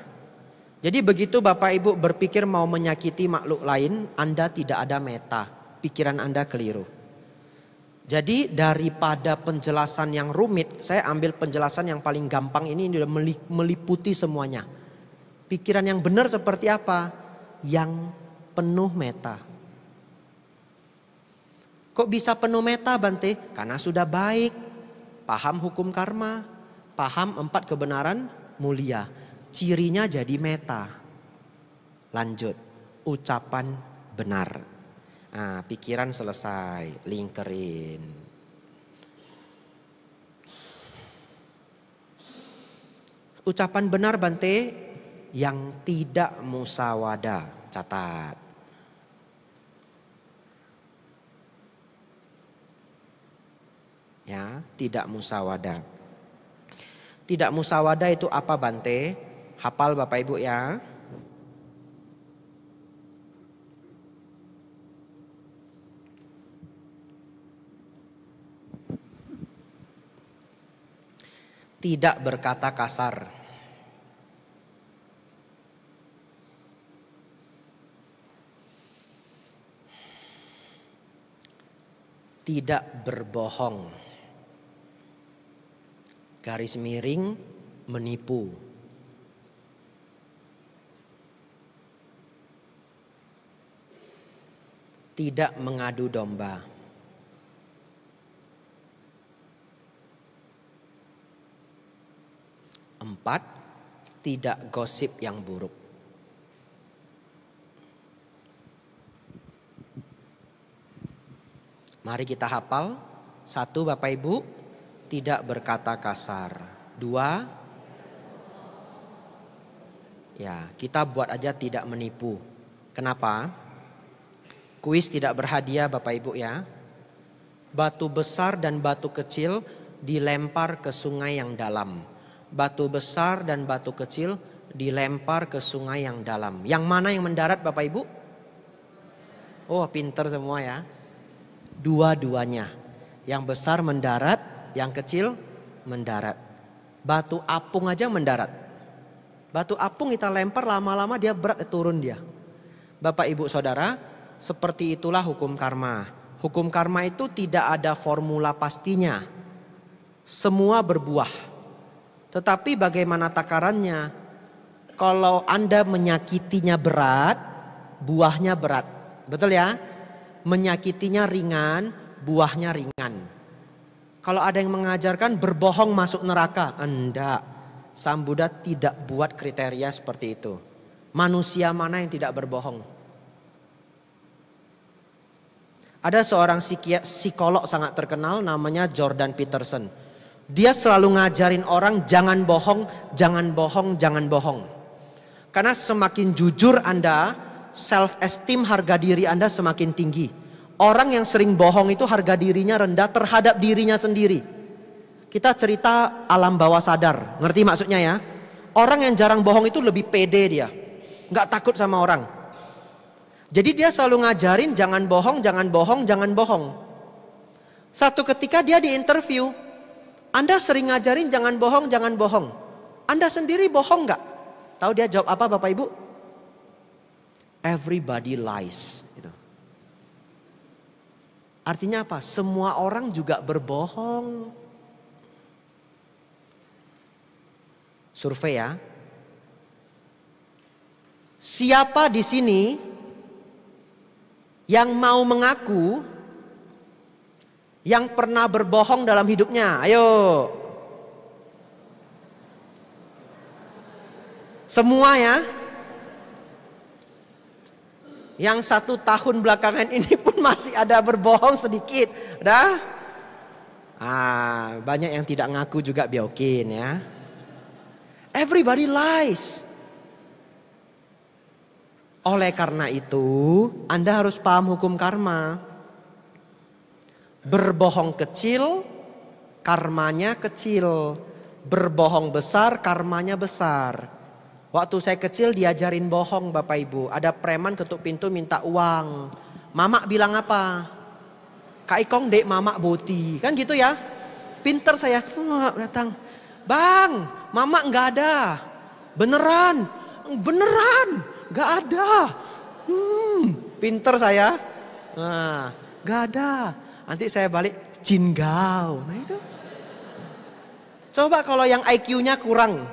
Jadi begitu Bapak Ibu berpikir mau menyakiti makhluk lain, Anda tidak ada meta. Pikiran Anda keliru. Jadi daripada penjelasan yang rumit, saya ambil penjelasan yang paling gampang ini sudah meliputi semuanya. Pikiran yang benar seperti apa? Yang penuh meta. Kok bisa penuh meta Bante? Karena sudah baik, paham hukum karma, paham 4 kebenaran mulia. Cirinya jadi meta. Lanjut, ucapan benar. Nah, pikiran selesai, lingkerin. Ucapan benar Bante yang tidak musawada, catat. Ya, tidak musawada. Tidak musawada itu apa Bante? Hafal Bapak Ibu ya. Tidak berkata kasar. Tidak berbohong. Garis miring menipu. Tidak mengadu domba. 4, tidak gosip yang buruk. Mari kita hafal. 1 Bapak Ibu, tidak berkata kasar. 2, ya kita buat aja tidak menipu. Kenapa? Kuis tidak berhadiah Bapak Ibu ya. Batu besar dan batu kecil dilempar ke sungai yang dalam. Batu besar dan batu kecil dilempar ke sungai yang dalam. Yang mana yang mendarat Bapak Ibu? Oh, pinter semua ya. Dua-duanya. Yang besar mendarat, yang kecil mendarat. Batu apung aja mendarat. Batu apung kita lempar, lama-lama dia berat, turun dia. Bapak Ibu Saudara, seperti itulah hukum karma. Hukum karma itu tidak ada formula pastinya. Semua berbuah. Tetapi bagaimana takarannya? Kalau Anda menyakitinya berat, buahnya berat. Betul ya? Menyakitinya ringan, buahnya ringan. Kalau ada yang mengajarkan berbohong masuk neraka, enggak. Sang Buddha tidak buat kriteria seperti itu. Manusia mana yang tidak berbohong? Ada seorang psikolog sangat terkenal namanya Jordan Peterson. Dia selalu ngajarin orang jangan bohong, jangan bohong, jangan bohong. Karena semakin jujur Anda, self esteem, harga diri Anda semakin tinggi. Orang yang sering bohong itu harga dirinya rendah terhadap dirinya sendiri. Kita cerita alam bawah sadar, ngerti maksudnya ya? Orang yang jarang bohong itu lebih pede dia, nggak takut sama orang. Jadi dia selalu ngajarin jangan bohong, jangan bohong, jangan bohong. Satu ketika dia di interview, Anda sering ngajarin jangan bohong, jangan bohong. Anda sendiri bohong nggak? Tahu dia jawab apa Bapak Ibu? Everybody lies. Gitu. Artinya apa? Semua orang juga berbohong. Survei ya. Siapa di sini yang mau mengaku yang pernah berbohong dalam hidupnya? Ayo. Semua ya. Yang 1 tahun belakangan ini pun masih ada berbohong sedikit. Udah? Banyak yang tidak ngaku juga biokin ya. Everybody lies. Oleh karena itu, Anda harus paham hukum karma. Berbohong kecil, karmanya kecil. Berbohong besar, karmanya besar. Waktu saya kecil diajarin bohong Bapak Ibu. Ada preman ketuk pintu minta uang. Mama bilang apa? Kak Ikong dek mama boti. Kan gitu ya. Pinter saya. Datang. Bang, mama nggak ada. Beneran. Beneran. Nggak ada. Pinter saya. Nah, nggak ada. Nanti saya balik Jingau. Nah itu. Coba kalau yang IQ-nya kurang.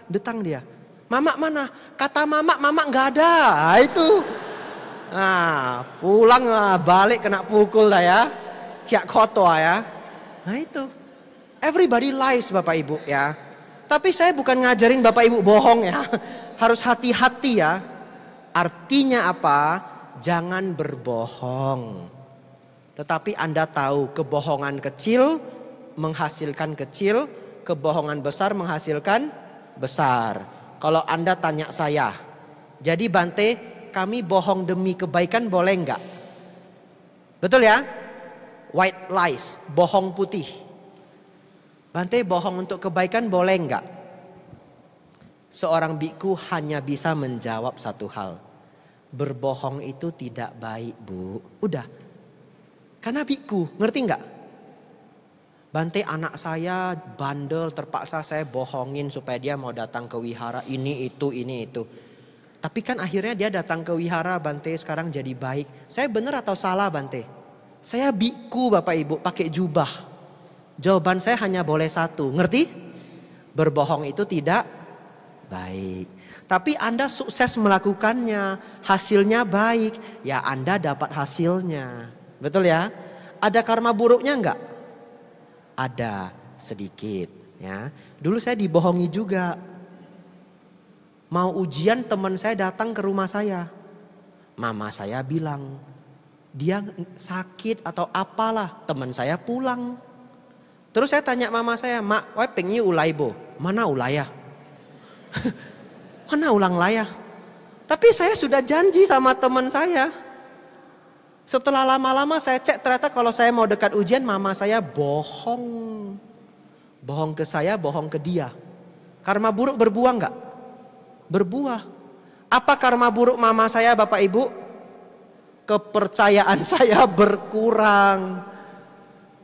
Detang dia. Mama mana? Kata mama nggak ada. Nah, itu. Nah, pulang balik kena pukul dah ya. Kiak kotor ya. Nah itu. Everybody lies Bapak Ibu ya. Tapi saya bukan ngajarin Bapak Ibu bohong ya. Harus hati-hati ya. Artinya apa? Jangan berbohong. Tetapi Anda tahu kebohongan kecil menghasilkan kecil. Kebohongan besar menghasilkan besar. Kalau Anda tanya saya, jadi Bante, kami bohong demi kebaikan boleh enggak? Betul ya? White lies, bohong putih. Bante, bohong untuk kebaikan boleh enggak? Seorang biku hanya bisa menjawab satu hal. Berbohong itu tidak baik, Bu. Udah. Karena biku, ngerti enggak? Bante, anak saya bandel, terpaksa saya bohongin supaya dia mau datang ke wihara ini itu. Tapi kan akhirnya dia datang ke wihara, Bante, sekarang jadi baik. Saya benar atau salah Bante? Saya biku Bapak Ibu pakai jubah. Jawaban saya hanya boleh satu, ngerti? Berbohong itu tidak baik. Tapi Anda sukses melakukannya, hasilnya baik, ya Anda dapat hasilnya. Betul ya? Ada karma buruknya enggak? Ada sedikit ya. Dulu saya dibohongi juga. Mau ujian teman saya datang ke rumah saya. Mama saya bilang dia sakit atau apalah, teman saya pulang. Terus saya tanya mama saya, "Mak, wae pengen ulai bo?" "Mana ulaya?" "Mana ulang laya?" Tapi saya sudah janji sama teman saya. Setelah lama-lama saya cek, ternyata kalau saya mau dekat ujian mama saya bohong. Bohong ke saya, bohong ke dia. Karma buruk berbuah enggak? berbuah. Apa karma buruk mama saya Bapak Ibu? Kepercayaan saya berkurang.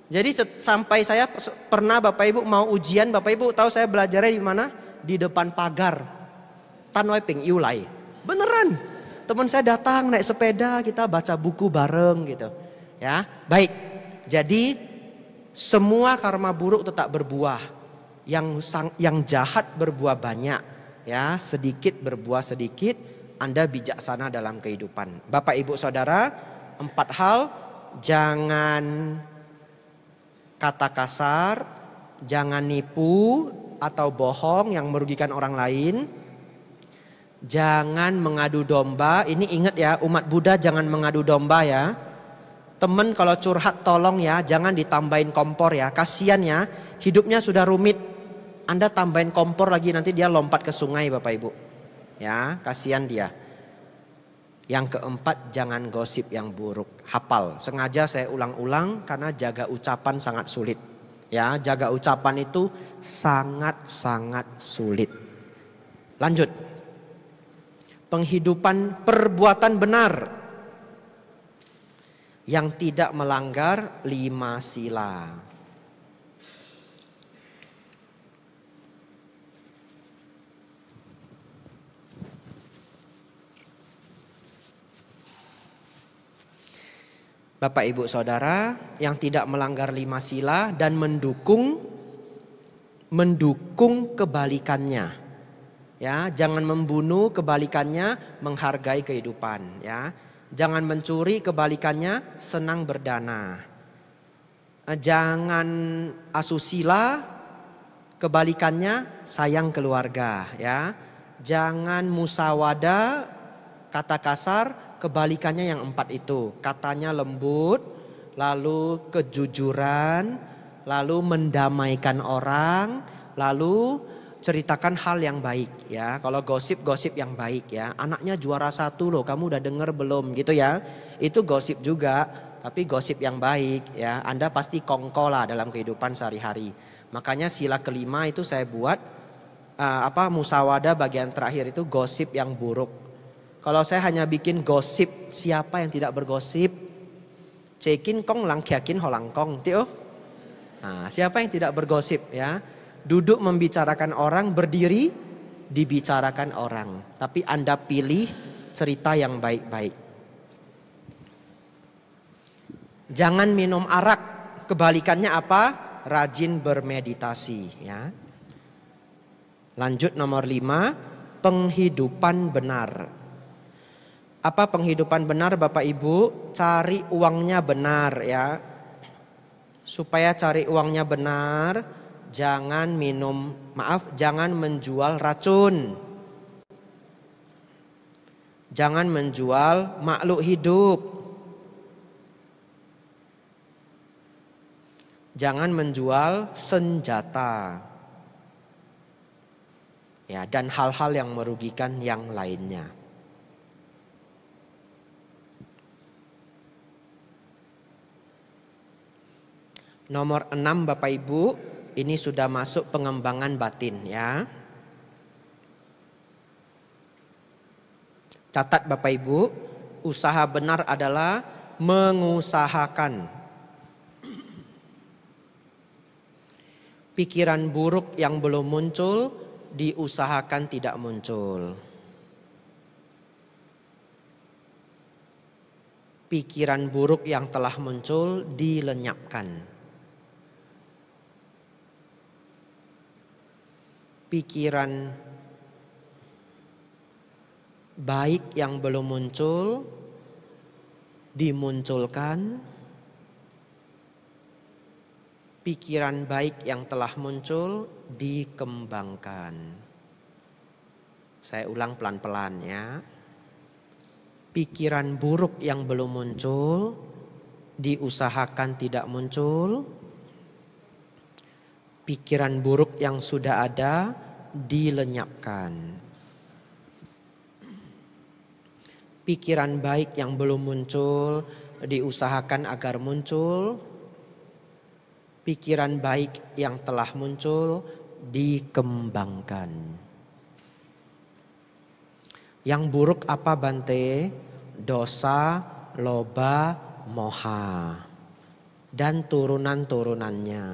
Jadi sampai saya pernah Bapak Ibu mau ujian, Bapak Ibu tahu saya belajarnya di mana? Di depan pagar. Tanwai Ping Iulai. Beneran. Teman saya datang naik sepeda, kita baca buku bareng gitu. Ya, baik. Jadi semua karma buruk tetap berbuah. Yang jahat berbuah banyak. Ya, sedikit berbuah sedikit. Anda bijaksana dalam kehidupan. Bapak Ibu Saudara, 4 hal. Jangan kata kasar, jangan nipu atau bohong yang merugikan orang lain. Jangan mengadu domba. Ini ingat ya, umat Buddha jangan mengadu domba ya. Temen kalau curhat tolong ya, jangan ditambahin kompor ya. Kasian ya, hidupnya sudah rumit. Anda tambahin kompor lagi nanti dia lompat ke sungai Bapak Ibu. Ya, kasihan dia. Yang keempat, jangan gosip yang buruk. Hafal, sengaja saya ulang-ulang karena jaga ucapan sangat sulit. Ya, jaga ucapan itu sangat-sangat sulit. Lanjut. Penghidupan perbuatan benar yang tidak melanggar 5 sila. Bapak Ibu Saudara, yang tidak melanggar 5 sila dan mendukung kebalikannya. Ya, jangan membunuh, kebalikannya menghargai kehidupan, ya. Jangan mencuri, kebalikannya senang berdana. Jangan asusila, kebalikannya sayang keluarga, ya. Jangan musawada, kata kasar, kebalikannya yang 4 itu. Katanya lembut, lalu kejujuran, lalu mendamaikan orang, lalu ceritakan hal yang baik ya. Kalau gosip yang baik ya. Anaknya juara 1 loh, kamu udah denger belum gitu ya. Itu gosip juga, tapi gosip yang baik ya. Anda pasti kongko lah dalam kehidupan sehari-hari. Makanya sila kelima itu saya buat musawada bagian terakhir itu gosip yang buruk. Kalau saya hanya bikin gosip, siapa yang tidak bergosip? Cekin kong langkiakin holangkong, tio. Nah, siapa yang tidak bergosip ya? Duduk membicarakan orang, berdiri dibicarakan orang. Tapi Anda pilih cerita yang baik-baik. Jangan minum arak, kebalikannya apa? Rajin bermeditasi ya. Lanjut nomor 5, penghidupan benar. Apa penghidupan benar Bapak Ibu? Cari uangnya benar ya. Supaya cari uangnya benar, jangan jangan menjual racun. Jangan menjual makhluk hidup. Jangan menjual senjata. Ya, dan hal-hal yang merugikan yang lainnya. Nomor 6 Bapak Ibu, ini sudah masuk pengembangan batin ya. Catat Bapak Ibu, usaha benar adalah mengusahakan. Pikiran buruk yang belum muncul, diusahakan tidak muncul. Pikiran buruk yang telah muncul, dilenyapkan. Pikiran baik yang belum muncul dimunculkan. Pikiran baik yang telah muncul dikembangkan. Saya ulang pelan-pelan ya. Pikiran buruk yang belum muncul diusahakan tidak muncul. Pikiran buruk yang sudah ada dilenyapkan. Pikiran baik yang belum muncul diusahakan agar muncul. Pikiran baik yang telah muncul dikembangkan. Yang buruk apa Bante? Dosa, loba, moha. Dan turunan-turunannya.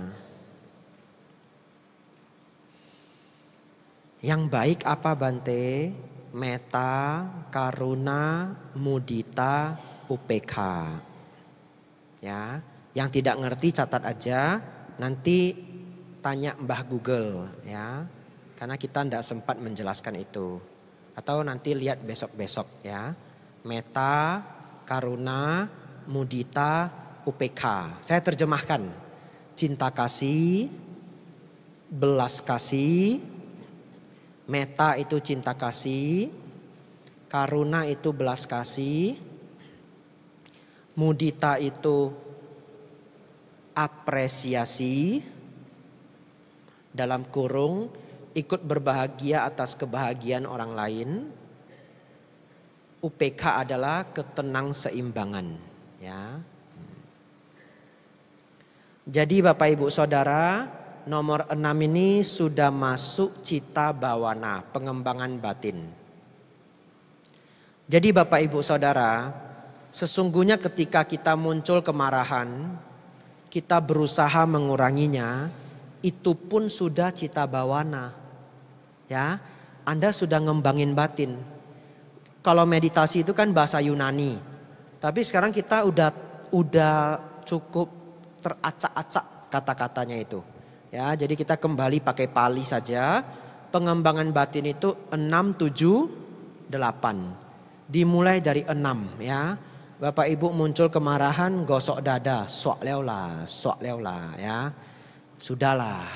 Yang baik apa Bante? Metta, karuna, mudita, upekha. Ya, yang tidak ngerti catat aja, nanti tanya Mbah Google ya. Karena kita tidak sempat menjelaskan itu. Atau nanti lihat besok-besok ya. Metta, karuna, mudita, upekha. Saya terjemahkan. Cinta kasih, belas kasih, metta itu cinta kasih, karuna itu belas kasih, mudita itu apresiasi, dalam kurung ikut berbahagia atas kebahagiaan orang lain. UPK adalah ketenang seimbangan ya. Jadi Bapak Ibu Saudara, nomor 6 ini sudah masuk cita bawana, pengembangan batin. Jadi Bapak Ibu Saudara, sesungguhnya ketika kita muncul kemarahan, kita berusaha menguranginya, itu pun sudah cita bawana. Ya, Anda sudah ngembangin batin. Kalau meditasi itu kan bahasa Yunani. Tapi sekarang kita udah cukup teracak-acak kata-katanya itu. Ya, jadi kita kembali pakai Pali saja. Pengembangan batin itu 6, 7, 8. Dimulai dari 6 ya. Bapak Ibu muncul kemarahan, gosok dada, sok leola ya. Sudahlah.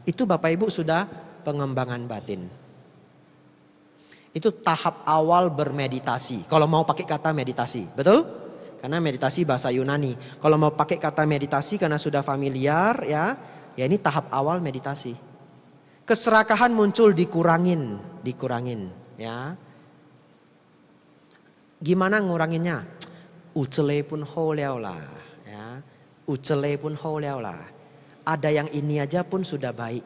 Itu Bapak Ibu sudah pengembangan batin. Itu tahap awal bermeditasi. Kalau mau pakai kata meditasi, betul? Karena meditasi bahasa Yunani. Kalau mau pakai kata meditasi karena sudah familiar ya ini tahap awal meditasi. Keserakahan muncul dikurangin ya. Gimana nguranginnya? Ucele pun ho liao lah ya. Ucele pun ho liao lah. Ada yang ini aja pun sudah baik.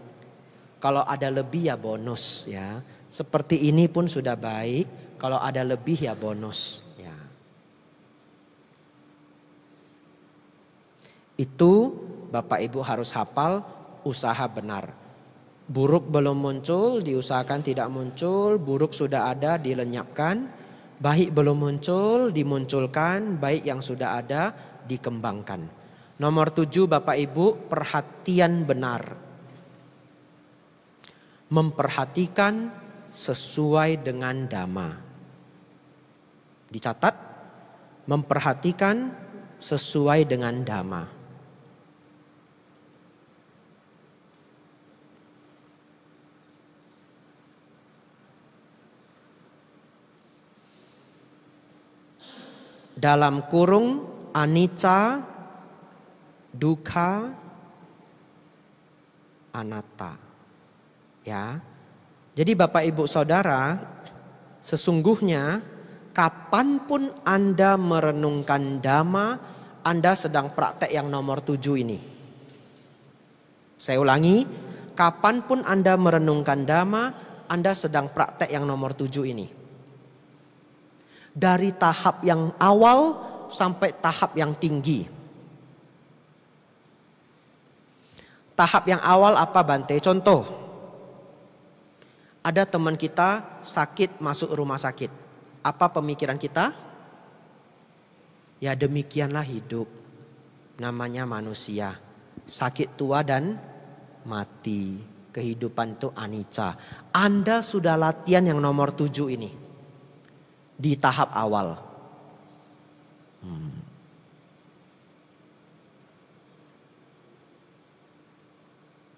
Kalau ada lebih ya bonus ya. Seperti ini pun sudah baik. Kalau ada lebih ya bonus ya. Itu Bapak Ibu harus hafal, usaha benar. Buruk belum muncul, diusahakan tidak muncul. Buruk sudah ada, dilenyapkan. Baik belum muncul, dimunculkan. Baik yang sudah ada, dikembangkan. Nomor 7 Bapak Ibu, perhatian benar. Memperhatikan sesuai dengan dhamma. Dicatat, memperhatikan sesuai dengan dhamma. Dalam kurung anicca, dukkha, anatta. Ya. Jadi Bapak Ibu Saudara, sesungguhnya kapanpun Anda merenungkan dhamma, Anda sedang praktek yang nomor 7 ini. Saya ulangi, kapanpun Anda merenungkan dhamma, Anda sedang praktek yang nomor 7 ini. Dari tahap yang awal sampai tahap yang tinggi. Tahap yang awal apa Bante? Contoh, ada teman kita sakit masuk rumah sakit. Apa pemikiran kita? Ya demikianlah hidup. Namanya manusia. Sakit tua dan mati. Kehidupan itu anicca. Anda sudah latihan yang nomor 7 ini. Di tahap awal.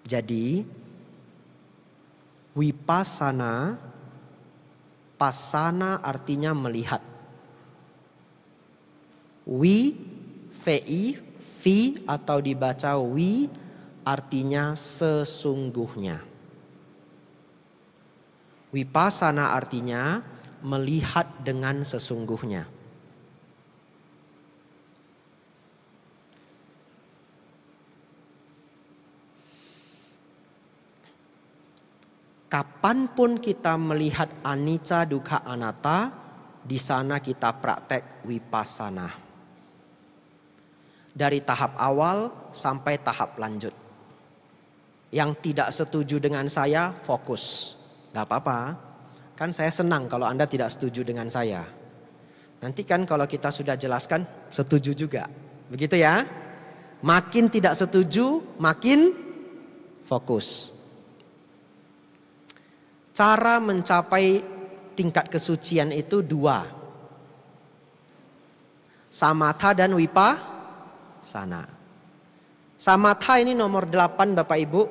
Jadi vipassana, pasana artinya melihat. Vi atau dibaca wi artinya sesungguhnya. Vipassana artinya melihat dengan sesungguhnya. kapanpun kita melihat anicca, dukkha, anatta, di sana kita praktek vipassana. Dari tahap awal sampai tahap lanjut. Yang tidak setuju dengan saya, fokus. Gak apa-apa, kan saya senang kalau Anda tidak setuju dengan saya. Nanti kan kalau kita sudah jelaskan, setuju juga. Begitu ya. Makin tidak setuju, makin fokus. Cara mencapai tingkat kesucian itu dua. Samatha dan vipassana. Samatha ini nomor 8 Bapak Ibu.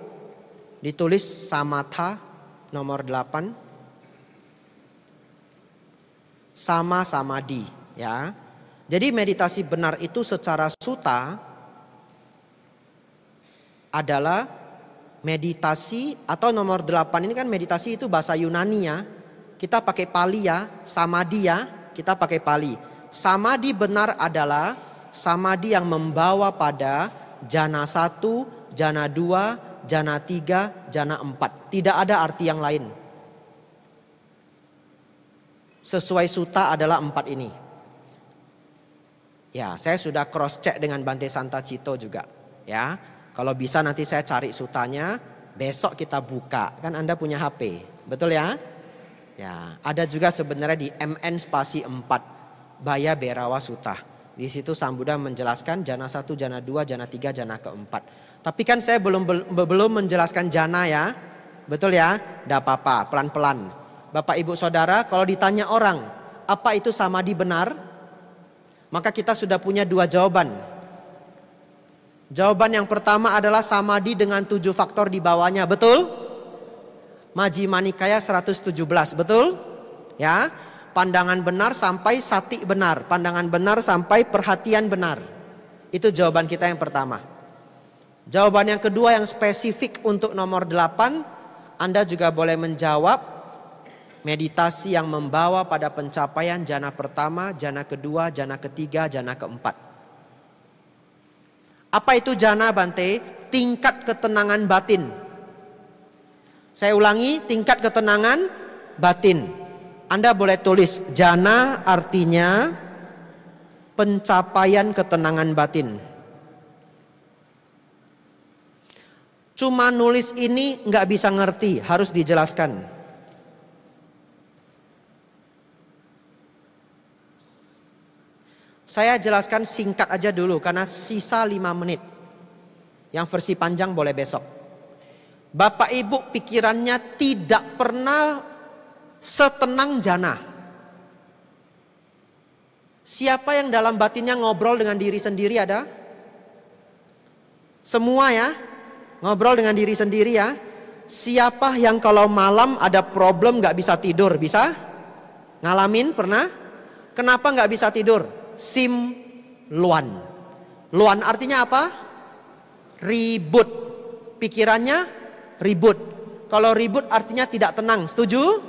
Ditulis samatha nomor 8. Sama samadhi ya. Jadi meditasi benar itu secara sutta adalah meditasi, atau nomor 8 ini kan meditasi itu bahasa Yunani ya. Kita pakai Pali ya, samadhi ya, kita pakai Pali. Samadhi benar adalah samadhi yang membawa pada jana 1, jana 2, jana 3, jana 4. Tidak ada arti yang lain. Sesuai sutta adalah 4 ini. Ya, saya sudah cross check dengan Bante Santacitto juga ya. Kalau bisa nanti saya cari sutanya, besok kita buka. Kan Anda punya HP, betul ya? Ya, ada juga sebenarnya di MN spasi 4, Baya Berawa Sutta. Di situ Sang Buddha menjelaskan jana 1, jana 2, jana 3, jana keempat. Tapi kan saya belum menjelaskan jana ya. Betul ya? Tidak apa-apa, pelan-pelan. Bapak Ibu Saudara, kalau ditanya orang, apa itu samadhi benar? Maka kita sudah punya 2 jawaban. Jawaban yang pertama adalah samadhi dengan 7 faktor di bawahnya, betul? Majjhima Nikaya 117, betul? Ya, pandangan benar sampai sati benar, pandangan benar sampai perhatian benar. Itu jawaban kita yang pertama. Jawaban yang kedua yang spesifik untuk nomor 8, Anda juga boleh menjawab meditasi yang membawa pada pencapaian jana pertama, jana kedua, jana ketiga, jana keempat. Apa itu jana Bante? Tingkat ketenangan batin. Saya ulangi, tingkat ketenangan batin. Anda boleh tulis jana artinya pencapaian ketenangan batin. Cuma nulis ini nggak bisa ngerti, harus dijelaskan. Saya jelaskan singkat aja dulu karena sisa 5 menit. Yang versi panjang boleh besok. Bapak Ibu pikirannya tidak pernah setenang jana. Siapa yang dalam batinnya ngobrol dengan diri sendiri ada? Semua ya, ngobrol dengan diri sendiri ya. Siapa yang kalau malam ada problem gak bisa tidur? Bisa? Ngalamin pernah? Kenapa gak bisa tidur? Sim luan. Luan artinya apa? Ribut. Pikirannya ribut. Kalau ribut artinya tidak tenang, setuju?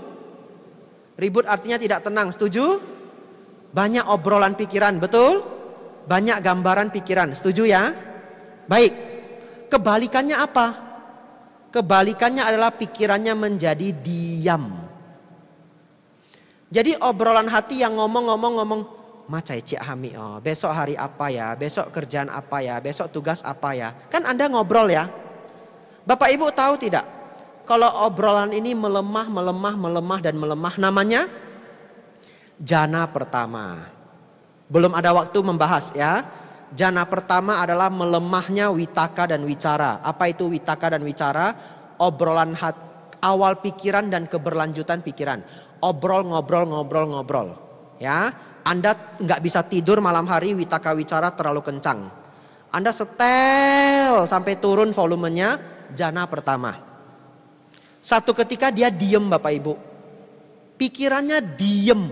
Ribut artinya tidak tenang, setuju? Banyak obrolan pikiran, betul? Banyak gambaran pikiran, setuju ya? Baik. Kebalikannya apa? Kebalikannya adalah pikirannya menjadi diam. Jadi obrolan hati yang ngomong, macai cik hami, oh, besok hari apa ya, besok kerjaan apa ya, besok tugas apa ya. Kan Anda ngobrol ya. Bapak Ibu tahu tidak? Kalau obrolan ini melemah dan melemah, namanya jana pertama. Belum ada waktu membahas ya. Jana pertama adalah melemahnya witaka dan wicara. Apa itu witaka dan wicara? Obrolan awal pikiran dan keberlanjutan pikiran. Ngobrol. Ya. Anda nggak bisa tidur malam hari, witaka wicara terlalu kencang. Anda setel sampai turun volumenya, jana pertama. Satu ketika dia diem Bapak Ibu. Pikirannya diem.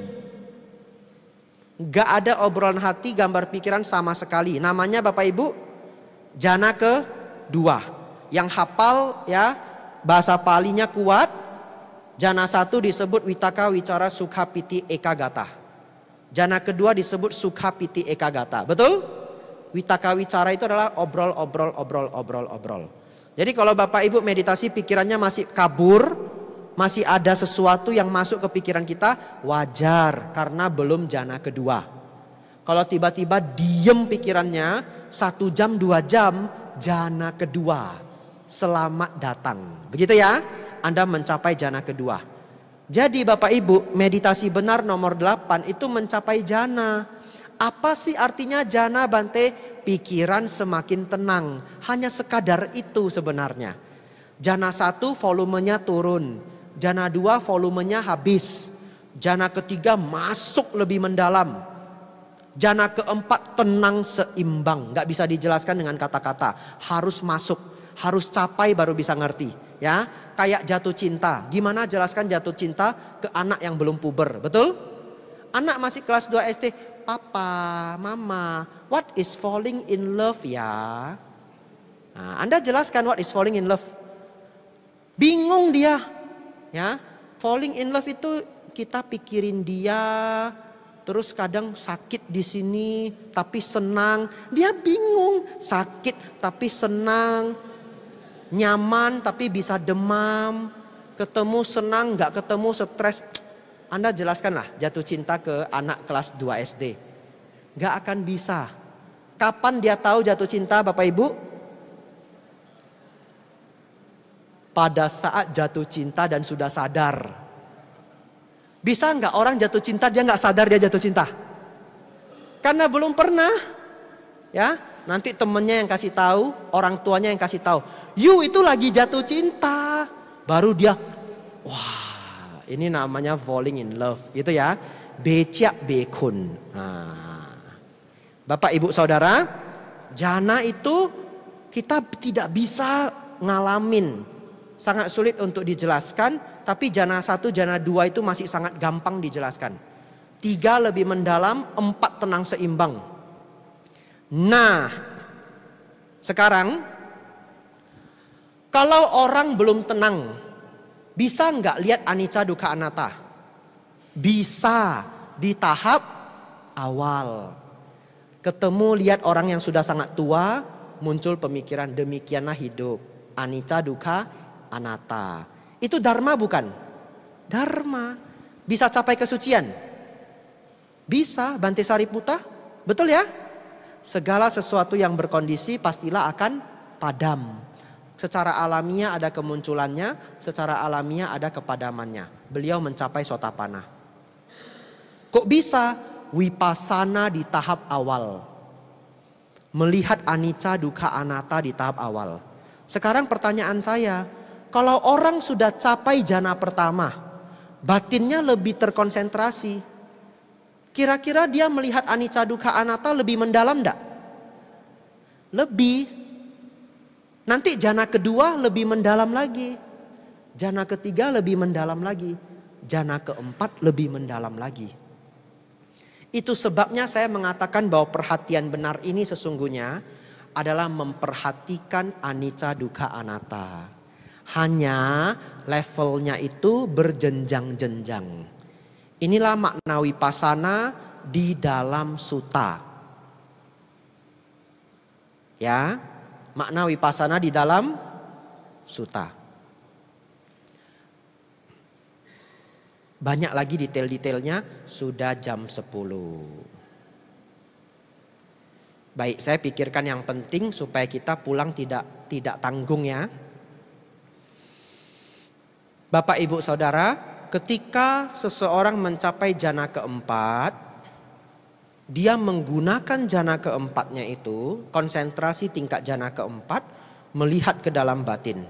Nggak ada obrolan hati, gambar pikiran sama sekali. Namanya Bapak Ibu, jana kedua. Yang hafal ya, bahasa Palinya kuat. Jana 1 disebut witaka wicara sukha piti ekagata. Jana kedua disebut sukha piti ekagata. Betul? Witaka wicara itu adalah obrol. Jadi kalau Bapak Ibu meditasi pikirannya masih kabur, masih ada sesuatu yang masuk ke pikiran kita, wajar karena belum jana kedua. Kalau tiba-tiba diem pikirannya 1 jam 2 jam, jana kedua, selamat datang. Begitu ya, Anda mencapai jana kedua. Jadi Bapak Ibu, meditasi benar nomor 8 itu mencapai jana. Apa sih artinya jana, Bante? Pikiran semakin tenang. Hanya sekadar itu sebenarnya. Jana 1 volumenya turun. Jana 2 volumenya habis. Jana ketiga masuk lebih mendalam. Jana keempat tenang seimbang. Gak bisa dijelaskan dengan kata-kata. Harus masuk, harus capai baru bisa ngerti. Ya, kayak jatuh cinta. Gimana jelaskan jatuh cinta ke anak yang belum puber, betul? Anak masih kelas 2 SD. Papa, mama, what is falling in love ya? Nah, Anda jelaskan what is falling in love. Bingung dia. Ya, falling in love itu kita pikirin dia, terus kadang sakit di sini tapi senang. Dia bingung, sakit tapi senang, nyaman tapi bisa demam, ketemu senang, nggak ketemu stres. Anda jelaskanlah jatuh cinta ke anak kelas 2 SD. Nggak akan bisa. Kapan dia tahu jatuh cinta, Bapak Ibu? Pada saat jatuh cinta dan sudah sadar. Bisa nggak orang jatuh cinta dia nggak sadar dia jatuh cinta? Karena belum pernah. Ya, nanti temennya yang kasih tahu, orang tuanya yang kasih tahu. You itu lagi jatuh cinta. Baru dia, wah, ini namanya falling in love, gitu ya. Becak bekun. Nah, Bapak Ibu Saudara, jana itu kita tidak bisa ngalamin. Sangat sulit untuk dijelaskan, tapi jana 1, jana 2 itu masih sangat gampang dijelaskan. 3 lebih mendalam, 4 tenang seimbang. Nah, sekarang kalau orang belum tenang, bisa nggak lihat anicca dukkha anatta? Bisa, di tahap awal. Ketemu lihat orang yang sudah sangat tua, muncul pemikiran demikianlah hidup. Anicca dukkha anatta. Itu dharma bukan? Dharma. Bisa capai kesucian? Bisa, Bante Sariputta. Betul ya? Segala sesuatu yang berkondisi pastilah akan padam. Secara alamiah ada kemunculannya, secara alamiah ada kepadamannya. Beliau mencapai sotapanna. Kok bisa? Vipassana di tahap awal. Melihat anicca dukkha anatta di tahap awal. Sekarang pertanyaan saya, kalau orang sudah capai jana pertama, batinnya lebih terkonsentrasi. Kira-kira dia melihat anicca dukkha anatta lebih mendalam enggak? Lebih. Nanti jana kedua lebih mendalam lagi. Jana ketiga lebih mendalam lagi. Jana keempat lebih mendalam lagi. Itu sebabnya saya mengatakan bahwa perhatian benar ini sesungguhnya adalah memperhatikan anicca dukkha anatta. Hanya levelnya itu berjenjang-jenjang. Inilah makna vipassana di dalam sutta. Ya, makna vipassana di dalam sutta. Banyak lagi detail-detailnya, sudah jam 10. Baik, saya pikirkan yang penting supaya kita pulang tidak tanggung ya. Bapak Ibu Saudara, ketika seseorang mencapai jana keempat, dia menggunakan jana keempatnya itu, konsentrasi tingkat jana keempat, melihat ke dalam batin.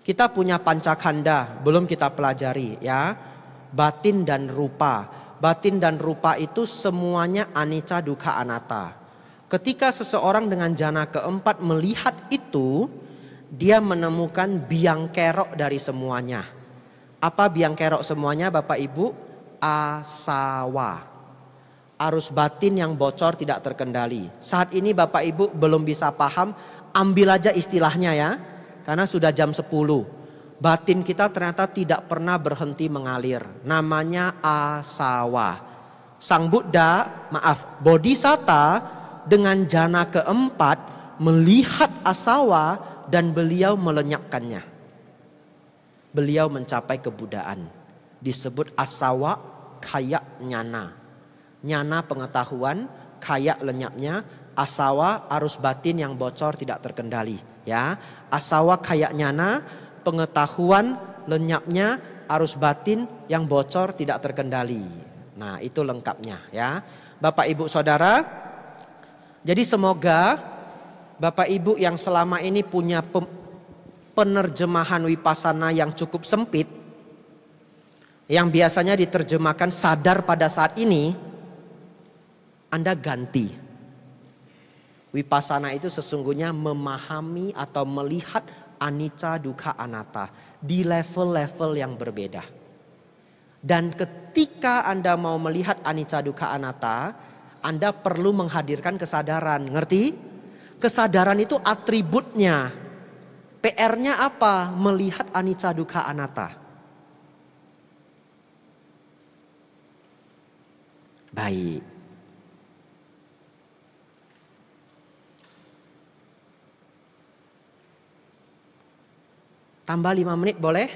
Kita punya pancakanda, belum kita pelajari ya. Batin dan rupa. Batin dan rupa itu semuanya anicca dukkha anatta. Ketika seseorang dengan jana keempat melihat itu, dia menemukan biang kerok dari semuanya. Apa biang kerok semuanya Bapak Ibu? Asawa. Arus batin yang bocor tidak terkendali. Saat ini Bapak Ibu belum bisa paham, ambil aja istilahnya ya. Karena sudah jam 10. Batin kita ternyata tidak pernah berhenti mengalir. Namanya asawa. Sang Buddha, Bodhisatta dengan jana keempat melihat asawa dan beliau melenyapkannya. beliau mencapai kebudaan. Disebut asawa kaya nyana. Nyana pengetahuan, kaya lenyapnya, asawa arus batin yang bocor tidak terkendali. Ya, asawa kaya nyana, pengetahuan lenyapnya, arus batin yang bocor tidak terkendali. Nah, itu lengkapnya ya. Bapak Ibu Saudara, jadi semoga Bapak Ibu yang selama ini punya penerjemahan Wipasana yang cukup sempit, yang biasanya diterjemahkan sadar pada saat ini, Anda ganti. Wipasana itu sesungguhnya memahami atau melihat anicca, dukkha, anatta di level-level yang berbeda. Dan ketika Anda mau melihat anicca, dukkha, anatta, Anda perlu menghadirkan kesadaran. Ngerti? Kesadaran itu atributnya. PR-nya apa? Melihat anicca, dukkha, anatta. Baik. Tambah 5 menit boleh?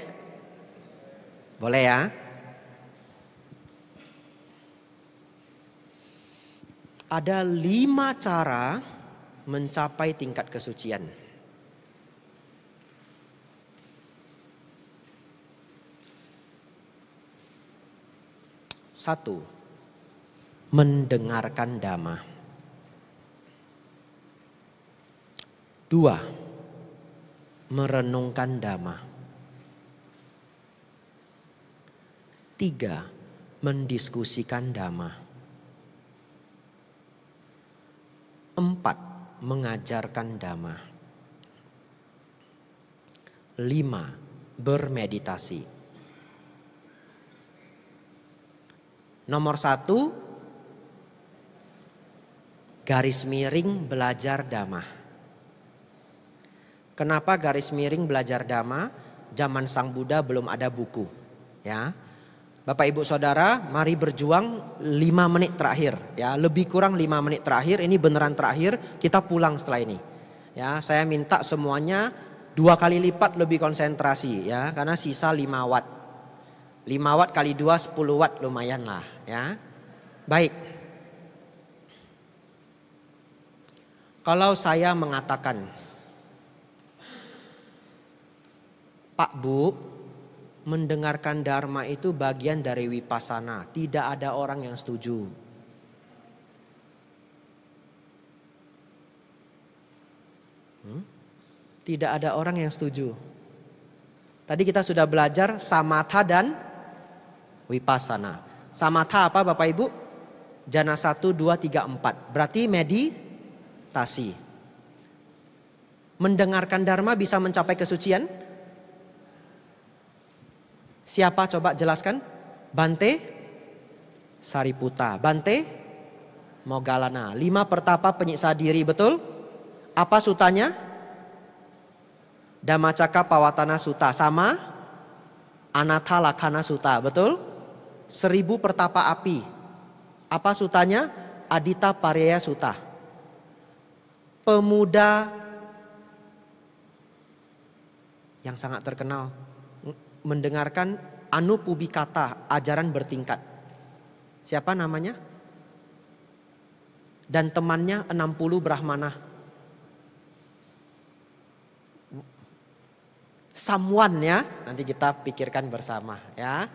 Boleh ya? Ada 5 cara mencapai tingkat kesucian. Satu, mendengarkan Dhamma. 2, merenungkan Dhamma. 3, mendiskusikan Dhamma. 4, mengajarkan Dhamma. 5, bermeditasi. Nomor 1, garis miring belajar Dhamma. Kenapa garis miring belajar Dhamma? Zaman Sang Buddha belum ada buku. Ya, Bapak Ibu Saudara, mari berjuang 5 menit terakhir. Ya, lebih kurang 5 menit terakhir. Ini beneran terakhir. Kita pulang setelah ini. Ya, saya minta semuanya 2 kali lipat lebih konsentrasi. Ya, karena sisa 5 watt. 5 watt kali 2 10 watt lumayan lah. Ya, baik. Kalau saya mengatakan, Pak Bu, mendengarkan Dharma itu bagian dari Wipasana. Tidak ada orang yang setuju. Tidak ada orang yang setuju. Tadi kita sudah belajar samatha dan Wipasana. Samatha apa Bapak Ibu? Jana 1, 2, 3, 4. Berarti meditasi. Mendengarkan Dharma bisa mencapai kesucian? Siapa coba jelaskan? Bante Sariputta, Bante Moggallana. 5 pertapa penyiksa diri, betul? Apa sutanya? Dhammacakkappavattana Sutta sama Anatta Lakkhana Sutta, betul? 1000 pertapa api. Apa sutanya? Adita Pareya Sutta. Pemuda yang sangat terkenal mendengarkan Anupubbikata, ajaran bertingkat. Siapa namanya? Dan temannya 60 Brahmana. Someone ya, nanti kita pikirkan bersama ya.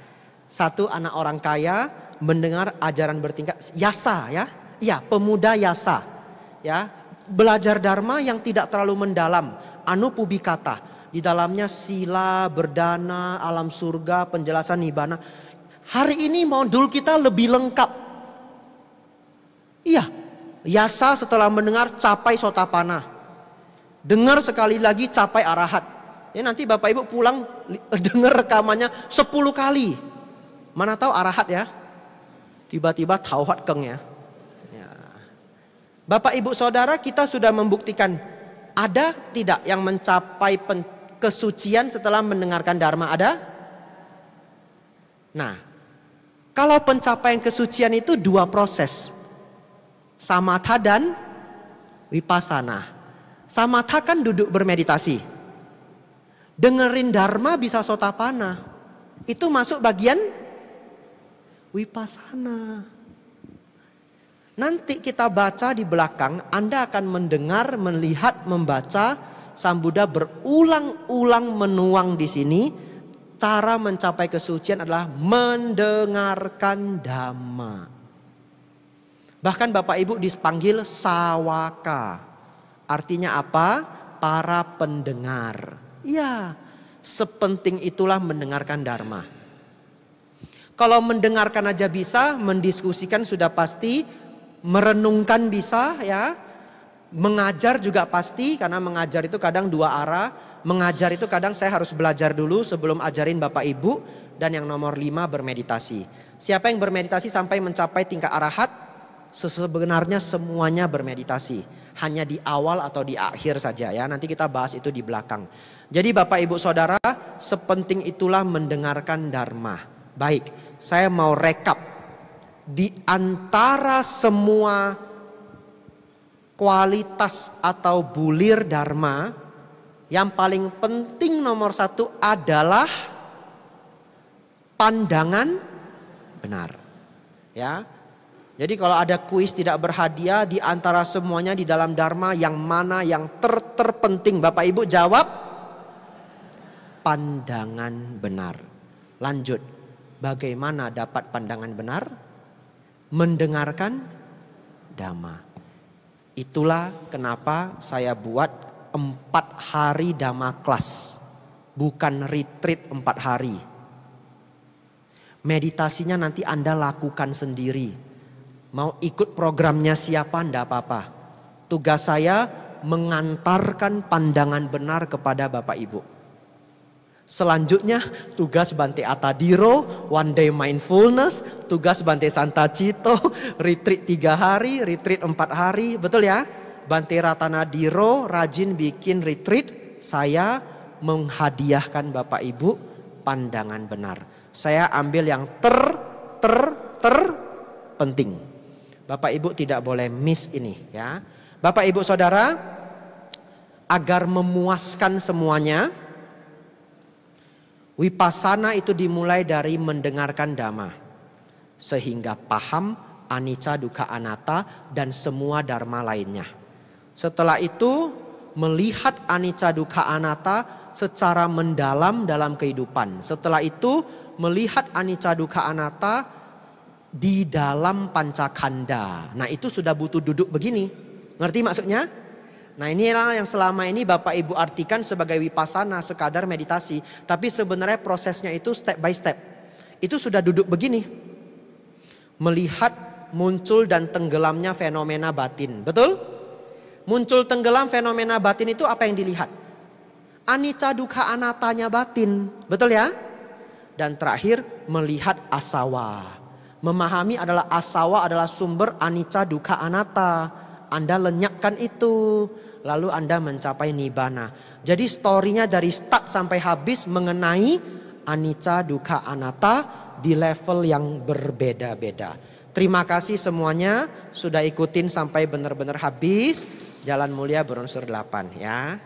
1, anak orang kaya mendengar ajaran bertingkat. Yasa ya, iya pemuda yasa ya. Belajar Dharma yang tidak terlalu mendalam. Anupubbikata. Di dalamnya sila, berdana, alam surga, penjelasan nibbana. Hari ini modul kita lebih lengkap. Iya, yasa setelah mendengar capai sotapanna. Dengar sekali lagi capai arahat. Ya nanti Bapak Ibu pulang dengar rekamannya 10 kali. Mana tahu arahat ya. Tiba-tiba tauhid keng ya. Bapak Ibu Saudara, kita sudah membuktikan ada tidak yang mencapai kesucian setelah mendengarkan Dharma? Ada? Nah, kalau pencapaian kesucian itu 2 proses. Samatha dan Wipasana. Samatha kan duduk bermeditasi. Dengerin dharma bisa sotapana. Itu masuk bagian wipasana. Nanti kita baca di belakang, Anda akan mendengar, melihat, membaca Sang Buddha berulang-ulang menuang di sini. Cara mencapai kesucian adalah mendengarkan dhamma. Bahkan Bapak Ibu dipanggil sawaka. Artinya apa? Para pendengar. Ya, sepenting itulah mendengarkan dharma. Kalau mendengarkan aja bisa, mendiskusikan sudah pasti, merenungkan bisa ya. Mengajar juga pasti, karena mengajar itu kadang dua arah. Mengajar itu kadang saya harus belajar dulu sebelum ajarin Bapak Ibu. Dan yang nomor 5 bermeditasi. Siapa yang bermeditasi sampai mencapai tingkat arahat? Sebenarnya semuanya bermeditasi. Hanya di awal atau di akhir saja ya. Nanti kita bahas itu di belakang. Jadi Bapak Ibu Saudara, sepenting itulah mendengarkan dharma. Baik, saya mau rekap. Di antara semua kualitas atau bulir dharma, yang paling penting nomor 1 adalah pandangan benar. Ya. Jadi kalau ada kuis tidak berhadiah, di antara semuanya di dalam dharma yang mana yang terpenting? Bapak Ibu jawab pandangan benar. Lanjut. Bagaimana dapat pandangan benar? Mendengarkan dhamma. Itulah kenapa saya buat 4 hari dhamma kelas. Bukan retreat 4 hari. Meditasinya nanti Anda lakukan sendiri. Mau ikut programnya siapa enggak apa-apa. Tugas saya mengantarkan pandangan benar kepada Bapak Ibu. Selanjutnya tugas Bante Atadiro, One Day Mindfulness, tugas Bante Santacito, retreat 3 hari, retreat 4 hari, betul ya? Bante Ratanadiro rajin bikin retreat, saya menghadiahkan Bapak Ibu pandangan benar. Saya ambil yang penting. Bapak Ibu tidak boleh miss ini ya. Bapak Ibu Saudara, agar memuaskan semuanya, wipasana itu dimulai dari mendengarkan dhamma. Sehingga paham anicca, dukkha, anatta dan semua dharma lainnya. Setelah itu melihat anicca, dukkha, anatta secara mendalam dalam kehidupan. Setelah itu melihat anicca, dukkha, anatta di dalam pancakanda. Nah itu sudah butuh duduk begini. Ngerti maksudnya? Nah inilah yang selama ini Bapak Ibu artikan sebagai wipasana, sekadar meditasi. Tapi sebenarnya prosesnya itu step by step. Itu sudah duduk begini. Melihat muncul dan tenggelamnya fenomena batin. Betul? Muncul tenggelam fenomena batin itu apa yang dilihat? Anicca, dukkha, anattanya batin. Betul ya? Dan terakhir melihat asawa. Memahami adalah asawa adalah sumber anicca, dukkha, anatta. Anda lenyapkan itu. Lalu Anda mencapai nibbana. Jadi story-nya dari start sampai habis mengenai anicca, dukkha, anatta di level yang berbeda-beda. Terima kasih semuanya sudah ikutin sampai benar-benar habis. Jalan Mulia berunsur 8 ya.